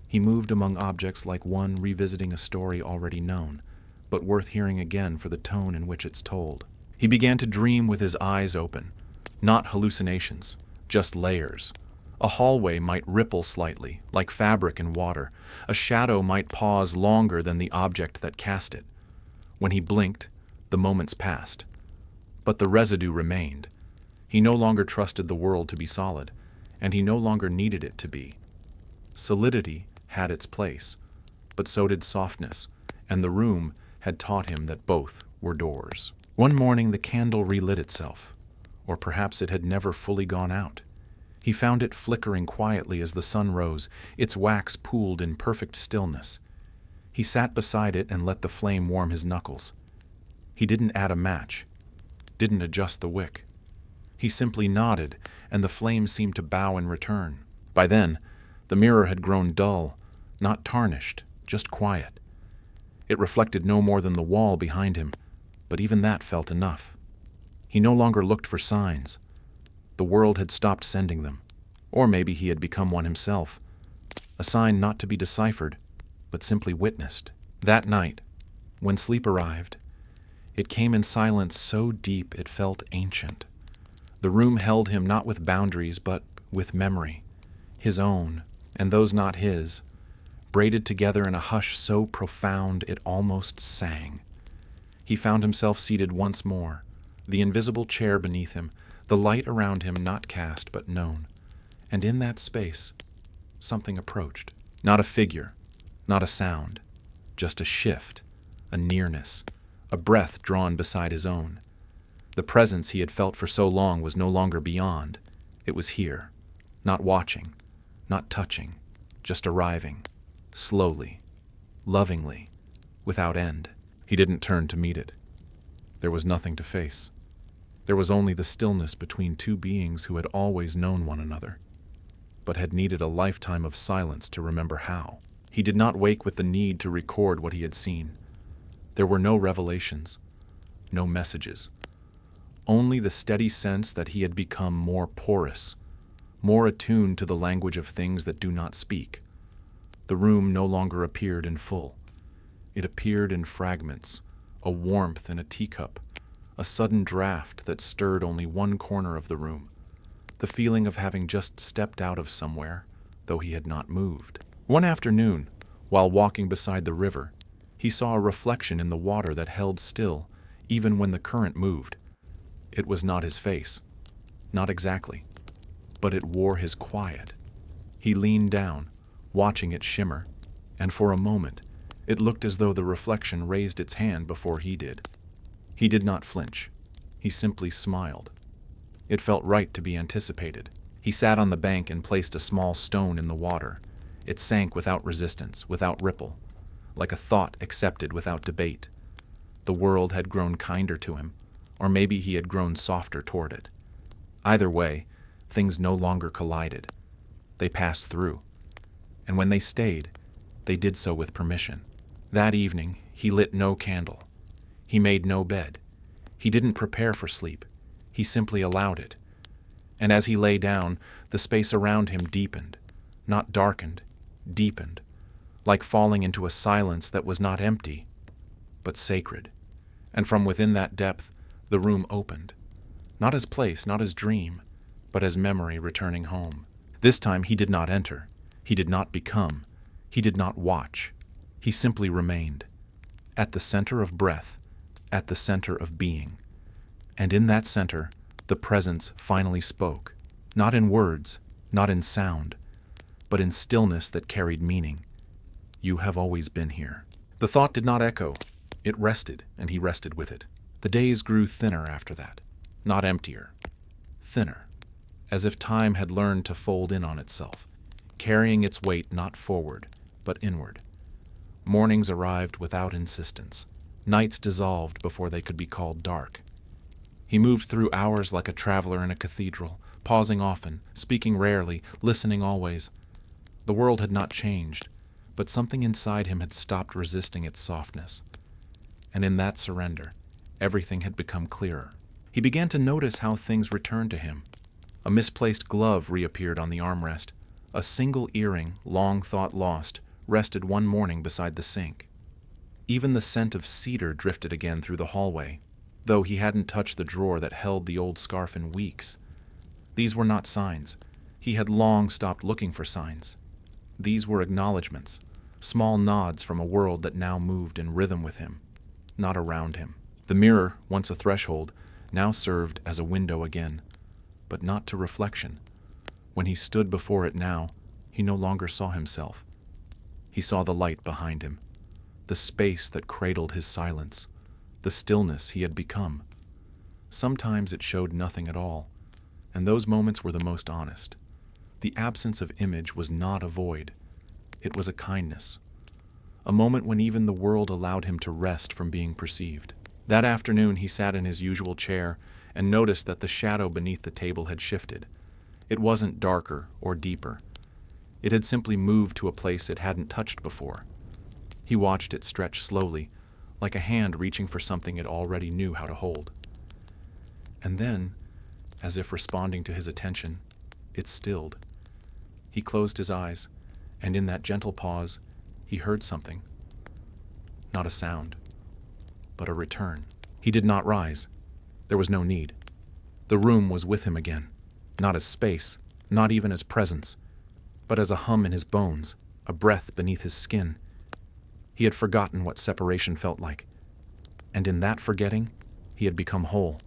Speaker 1: He moved among objects like one revisiting a story already known, but worth hearing again for the tone in which it's told. He began to dream with his eyes open, not hallucinations, just layers. A hallway might ripple slightly, like fabric in water. A shadow might pause longer than the object that cast it. When he blinked, the moments passed. But the residue remained. He no longer trusted the world to be solid, and he no longer needed it to be. Solidity had its place, but so did softness, and the room had taught him that both were doors. One morning the candle relit itself, or perhaps it had never fully gone out. He found it flickering quietly as the sun rose, its wax pooled in perfect stillness. He sat beside it and let the flame warm his knuckles. He didn't add a match, didn't adjust the wick. He simply nodded, and the flame seemed to bow in return. By then, the mirror had grown dull, not tarnished, just quiet. It reflected no more than the wall behind him, but even that felt enough. He no longer looked for signs. The world had stopped sending them, or maybe he had become one himself, a sign not to be deciphered, but simply witnessed. That night, when sleep arrived, it came in silence so deep it felt ancient. The room held him not with boundaries, but with memory, his own, and those not his, braided together in a hush so profound it almost sang. He found himself seated once more, the invisible chair beneath him, the light around him not cast but known. And in that space, something approached. Not a figure, not a sound, just a shift, a nearness, a breath drawn beside his own. The presence he had felt for so long was no longer beyond. It was here, not watching, not touching, just arriving, slowly, lovingly, without end. He didn't turn to meet it. There was nothing to face. There was only the stillness between two beings who had always known one another, but had needed a lifetime of silence to remember how. He did not wake with the need to record what he had seen. There were no revelations, no messages, only the steady sense that he had become more porous, more attuned to the language of things that do not speak. The room no longer appeared in full. It appeared in fragments, a warmth in a teacup, a sudden draft that stirred only one corner of the room, the feeling of having just stepped out of somewhere, though he had not moved. One afternoon, while walking beside the river, he saw a reflection in the water that held still, even when the current moved. It was not his face, not exactly, but it wore his quiet. He leaned down, watching it shimmer, and for a moment, It looked as though the reflection raised its hand before he did. He did not flinch. He simply smiled. It felt right to be anticipated. He sat on the bank and placed a small stone in the water. It sank without resistance, without ripple, like a thought accepted without debate. The world had grown kinder to him, or maybe he had grown softer toward it. Either way, things no longer collided. They passed through. And when they stayed, they did so with permission. That evening, he lit no candle. He made no bed. He didn't prepare for sleep. He simply allowed it. And as he lay down, the space around him deepened, not darkened, deepened, like falling into a silence that was not empty, but sacred. And from within that depth, the room opened, not as place, not as dream, but as memory returning home. This time he did not enter. He did not become. He did not watch. He simply remained, at the center of breath, at the center of being. And in that center, the presence finally spoke, not in words, not in sound, but in stillness that carried meaning. You have always been here. The thought did not echo. It rested, and he rested with it. The days grew thinner after that, not emptier, thinner, as if time had learned to fold in on itself, carrying its weight not forward, but inward. Mornings arrived without insistence. Nights dissolved before they could be called dark. He moved through hours like a traveler in a cathedral, pausing often, speaking rarely, listening always. The world had not changed, but something inside him had stopped resisting its softness. And in that surrender, everything had become clearer. He began to notice how things returned to him. A misplaced glove reappeared on the armrest. A single earring, long thought lost, rested one morning beside the sink. Even the scent of cedar drifted again through the hallway, though he hadn't touched the drawer that held the old scarf in weeks. These were not signs. He had long stopped looking for signs. These were acknowledgments, small nods from a world that now moved in rhythm with him, not around him. The mirror, once a threshold, now served as a window again, but not to reflection. When he stood before it now, he no longer saw himself. He saw the light behind him, the space that cradled his silence, the stillness he had become. Sometimes it showed nothing at all, and those moments were the most honest. The absence of image was not a void. It was a kindness, a moment when even the world allowed him to rest from being perceived. That afternoon he sat in his usual chair and noticed that the shadow beneath the table had shifted. It wasn't darker or deeper. It had simply moved to a place it hadn't touched before. He watched it stretch slowly, like a hand reaching for something it already knew how to hold. And then, as if responding to his attention, it stilled. He closed his eyes, and in that gentle pause, he heard something. Not a sound, but a return. He did not rise. There was no need. The room was with him again, not as space, not even as presence, but as a hum in his bones, a breath beneath his skin. He had forgotten what separation felt like, and in that forgetting, he had become whole.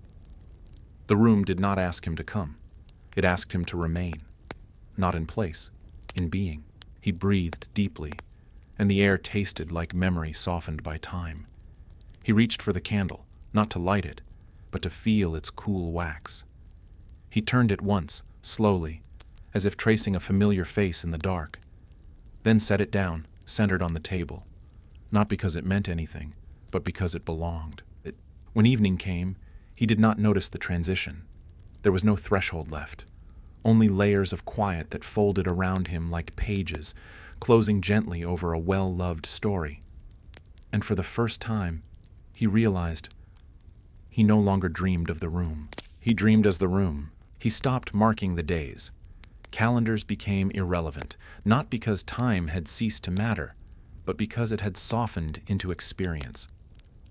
Speaker 1: The room did not ask him to come. It asked him to remain, not in place, in being. He breathed deeply, and the air tasted like memory softened by time. He reached for the candle, not to light it, but to feel its cool wax. He turned it once, slowly, as if tracing a familiar face in the dark, then set it down, centered on the table, not because it meant anything, but because it belonged. When evening came, he did not notice the transition. There was no threshold left, only layers of quiet that folded around him like pages, closing gently over a well-loved story. And for the first time, he realized he no longer dreamed of the room. He dreamed as the room. He stopped marking the days. Calendars became irrelevant, not because time had ceased to matter, but because it had softened into experience.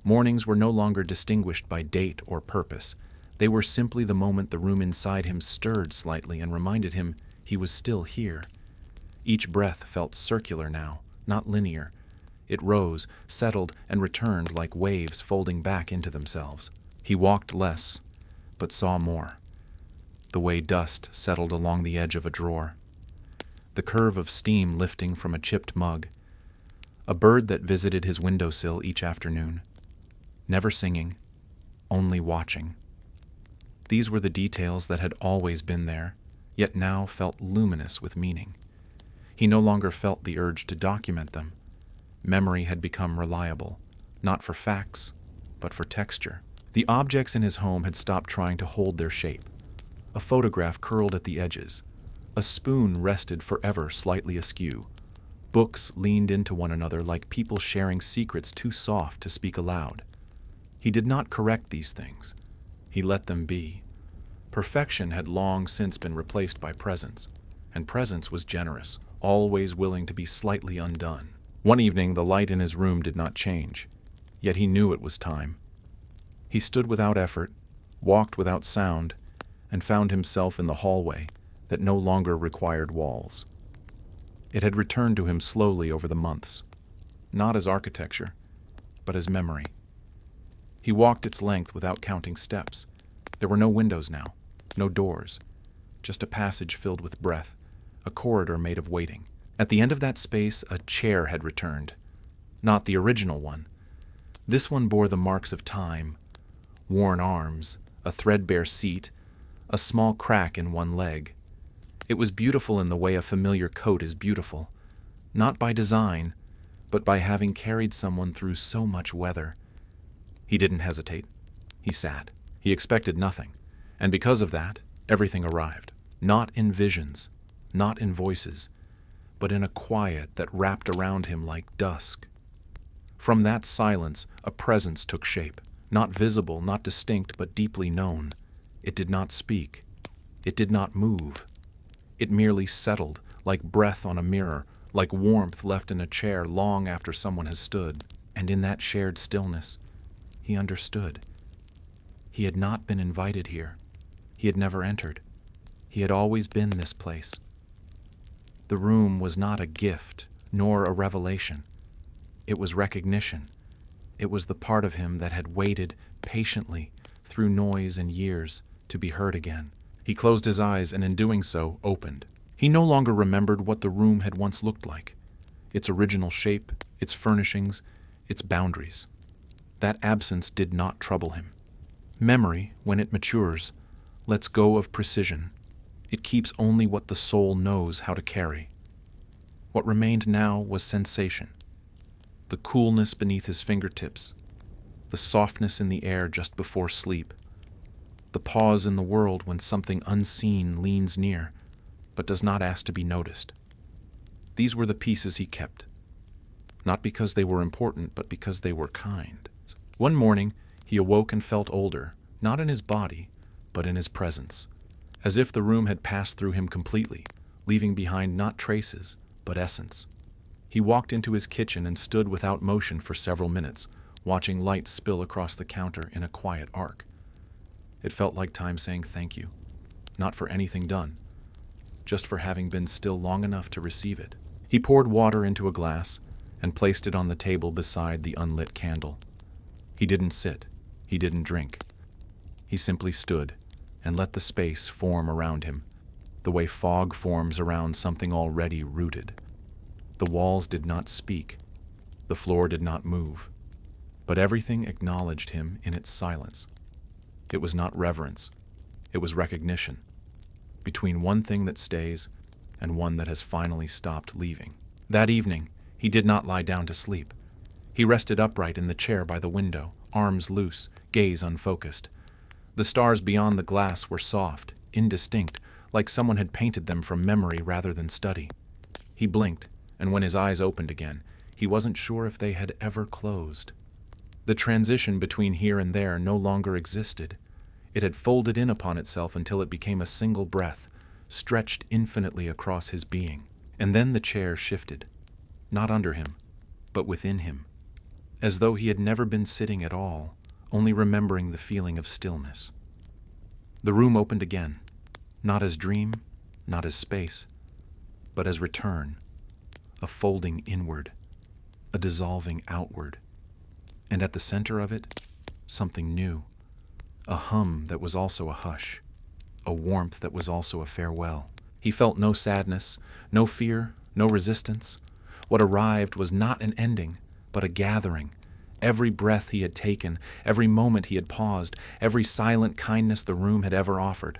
Speaker 1: Mornings were no longer distinguished by date or purpose. They were simply the moment the room inside him stirred slightly and reminded him he was still here. Each breath felt circular now, not linear. It rose, settled, and returned like waves folding back into themselves. He walked less, but saw more. The way dust settled along the edge of a drawer. The curve of steam lifting from a chipped mug. A bird that visited his windowsill each afternoon, never singing, only watching. These were the details that had always been there, yet now felt luminous with meaning. He no longer felt the urge to document them. Memory had become reliable, not for facts, but for texture. The objects in his home had stopped trying to hold their shape. A photograph curled at the edges. A spoon rested forever slightly askew. Books leaned into one another like people sharing secrets too soft to speak aloud. He did not correct these things. He let them be. Perfection had long since been replaced by presence, and presence was generous, always willing to be slightly undone. One evening, the light in his room did not change, yet he knew it was time. He stood without effort, walked without sound, and found himself in the hallway that no longer required walls. It had returned to him slowly over the months, not as architecture, but as memory. He walked its length without counting steps. There were no windows now, no doors, just a passage filled with breath, a corridor made of waiting. At the end of that space, a chair had returned. Not the original one. This one bore the marks of time, worn arms, a threadbare seat, a small crack in one leg. It was beautiful in the way a familiar coat is beautiful, not by design, but by having carried someone through so much weather. He didn't hesitate. He sat. He expected nothing, and because of that, everything arrived. Not in visions, not in voices, but in a quiet that wrapped around him like dusk. From that silence, a presence took shape, not visible, not distinct, but deeply known. It did not speak. It did not move. It merely settled, like breath on a mirror, like warmth left in a chair long after someone has stood. And in that shared stillness, he understood. He had not been invited here. He had never entered. He had always been this place. The room was not a gift, nor a revelation. It was recognition. It was the part of him that had waited patiently through noise and years to be heard again. He closed his eyes and in doing so, opened. He no longer remembered what the room had once looked like, its original shape, its furnishings, its boundaries. That absence did not trouble him. Memory, when it matures, lets go of precision. It keeps only what the soul knows how to carry. What remained now was sensation. The coolness beneath his fingertips, the softness in the air just before sleep, the pause in the world when something unseen leans near, but does not ask to be noticed. These were the pieces he kept, not because they were important, but because they were kind. One morning, he awoke and felt older, not in his body, but in his presence, as if the room had passed through him completely, leaving behind not traces, but essence. He walked into his kitchen and stood without motion for several minutes, watching light spill across the counter in a quiet arc. It felt like time saying thank you, not for anything done, just for having been still long enough to receive it. He poured water into a glass and placed it on the table beside the unlit candle. He didn't sit. He didn't drink. He simply stood and let the space form around him, the way fog forms around something already rooted. The walls did not speak. The floor did not move. But everything acknowledged him in its silence. It was not reverence. It was recognition, between one thing that stays and one that has finally stopped leaving. That evening, he did not lie down to sleep. He rested upright in the chair by the window, arms loose, gaze unfocused. The stars beyond the glass were soft, indistinct, like someone had painted them from memory rather than study. He blinked, and when his eyes opened again, he wasn't sure if they had ever closed. The transition between here and there no longer existed. It had folded in upon itself until it became a single breath, stretched infinitely across his being. And then the chair shifted, not under him, but within him, as though he had never been sitting at all, only remembering the feeling of stillness. The room opened again, not as dream, not as space, but as return, a folding inward, a dissolving outward. And at the center of it, something new, a hum that was also a hush, a warmth that was also a farewell. He felt no sadness, no fear, no resistance, What arrived was not an ending, but a gathering. Every breath he had taken, every moment he had paused, every silent kindness the room had ever offered.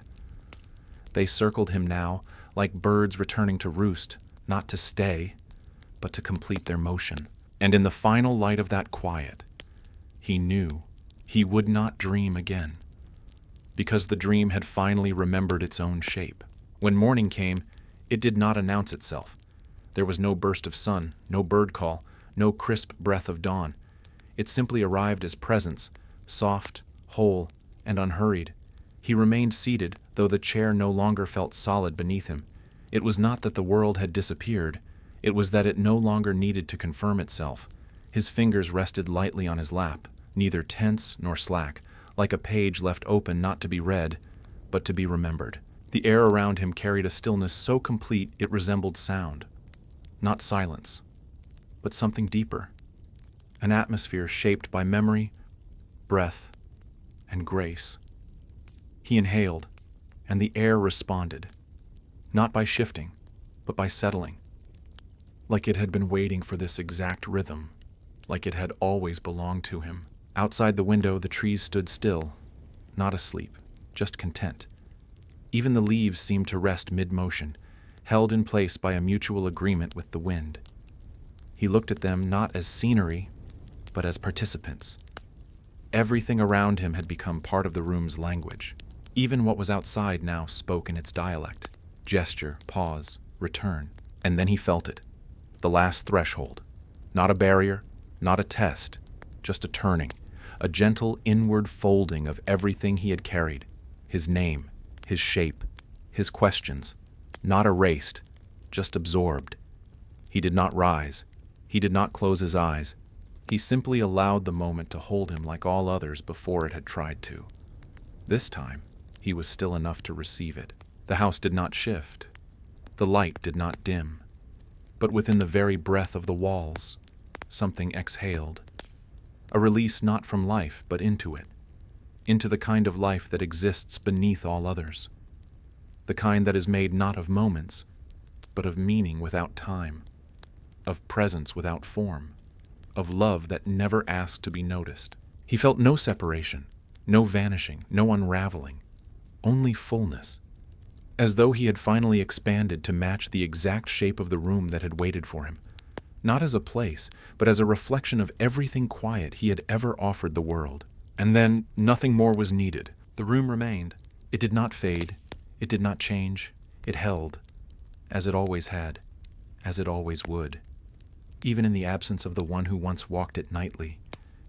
Speaker 1: They circled him now, like birds returning to roost, not to stay, but to complete their motion. And in the final light of that quiet, he knew he would not dream again, because the dream had finally remembered its own shape. When morning came, it did not announce itself. There was no burst of sun, no bird call, no crisp breath of dawn. It simply arrived as presence, soft, whole, and unhurried. He remained seated, though the chair no longer felt solid beneath him. It was not that the world had disappeared. It was that it no longer needed to confirm itself. His fingers rested lightly on his lap, neither tense nor slack, like a page left open not to be read, but to be remembered. The air around him carried a stillness so complete it resembled sound. Not silence, but something deeper. An atmosphere shaped by memory, breath, and grace. He inhaled, and the air responded, not by shifting, but by settling, like it had been waiting for this exact rhythm, like it had always belonged to him. Outside the window, the trees stood still, not asleep, just content. Even the leaves seemed to rest mid-motion, held in place by a mutual agreement with the wind. He looked at them not as scenery, but as participants. Everything around him had become part of the room's language. Even what was outside now spoke in its dialect. Gesture, pause, return. And then he felt it. The last threshold. Not a barrier, not a test, just a turning. A gentle inward folding of everything he had carried. His name, his shape, his questions. Not erased, just absorbed. He did not rise. He did not close his eyes. He simply allowed the moment to hold him like all others before it had tried to. This time, he was still enough to receive it. The house did not shift. The light did not dim. But within the very breath of the walls, something exhaled. A release not from life, but into it. Into the kind of life that exists beneath all others. The kind that is made not of moments, but of meaning without time. Of presence without form. Of love that never asked to be noticed. He felt no separation, no vanishing, no unraveling, only fullness, as though he had finally expanded to match the exact shape of the room that had waited for him, not as a place, but as a reflection of everything quiet he had ever offered the world. And then nothing more was needed. The room remained. It did not fade. It did not change. It held, as it always had, as it always would. Even in the absence of the one who once walked it nightly,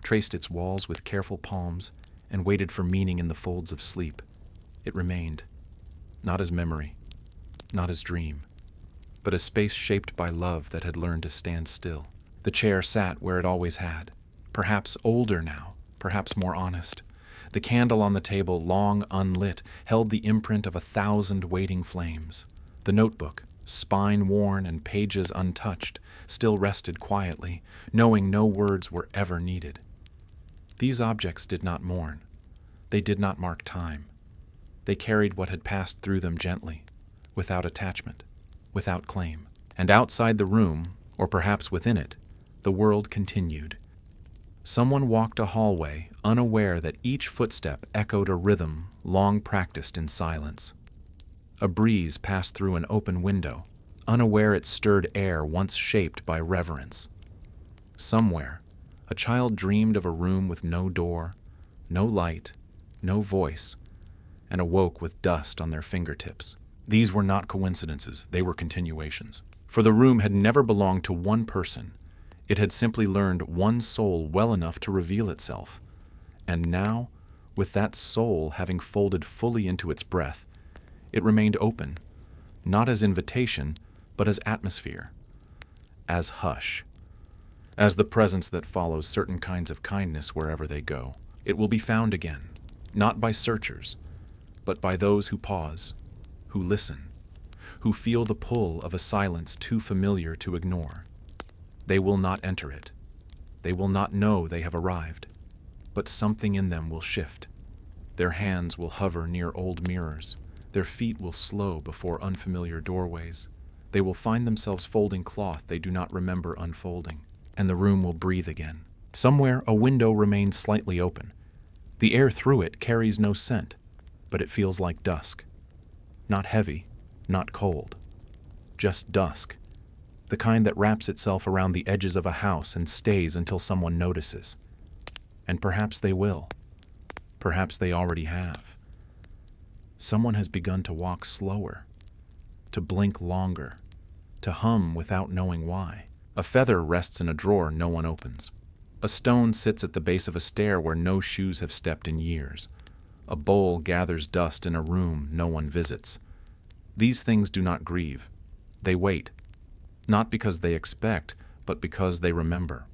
Speaker 1: traced its walls with careful palms, and waited for meaning in the folds of sleep, it remained, not as memory, not as dream, but a space shaped by love that had learned to stand still. The chair sat where it always had, perhaps older now, perhaps more honest. The candle on the table, long unlit, held the imprint of 1,000 waiting flames. The notebook, spine worn and pages untouched, still rested quietly, knowing no words were ever needed. These objects did not mourn. They did not mark time. They carried what had passed through them gently, without attachment, without claim. And outside the room, or perhaps within it, the world continued. Someone walked a hallway, unaware that each footstep echoed a rhythm long practiced in silence. A breeze passed through an open window, unaware it stirred air once shaped by reverence. Somewhere, a child dreamed of a room with no door, no light, no voice, and awoke with dust on their fingertips. These were not coincidences, they were continuations. For the room had never belonged to one person. It had simply learned one soul well enough to reveal itself. And now, with that soul having folded fully into its breath, it remained open, not as invitation, but as atmosphere, as hush, as the presence that follows certain kinds of kindness wherever they go. It will be found again, not by searchers, but by those who pause, who listen, who feel the pull of a silence too familiar to ignore. They will not enter it. They will not know they have arrived, but something in them will shift. Their hands will hover near old mirrors. Their feet will slow before unfamiliar doorways. They will find themselves folding cloth they do not remember unfolding, and the room will breathe again. Somewhere, a window remains slightly open. The air through it carries no scent, but it feels like dusk. Not heavy, not cold. Just dusk. The kind that wraps itself around the edges of a house and stays until someone notices. And perhaps they will. Perhaps they already have. Someone has begun to walk slower, to blink longer, to hum without knowing why. A feather rests in a drawer no one opens. A stone sits at the base of a stair where no shoes have stepped in years. A bowl gathers dust in a room no one visits. These things do not grieve. They wait, not because they expect, but because they remember.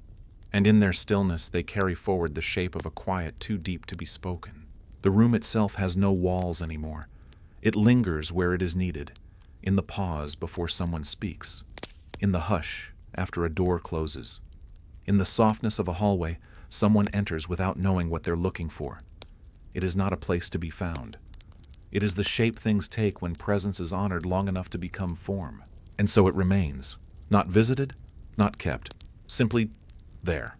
Speaker 1: And in their stillness they carry forward the shape of a quiet too deep to be spoken. The room itself has no walls anymore. It lingers where it is needed, in the pause before someone speaks, in the hush after a door closes. In the softness of a hallway, someone enters without knowing what they're looking for. It is not a place to be found. It is the shape things take when presence is honored long enough to become form. And so it remains, not visited, not kept, simply there,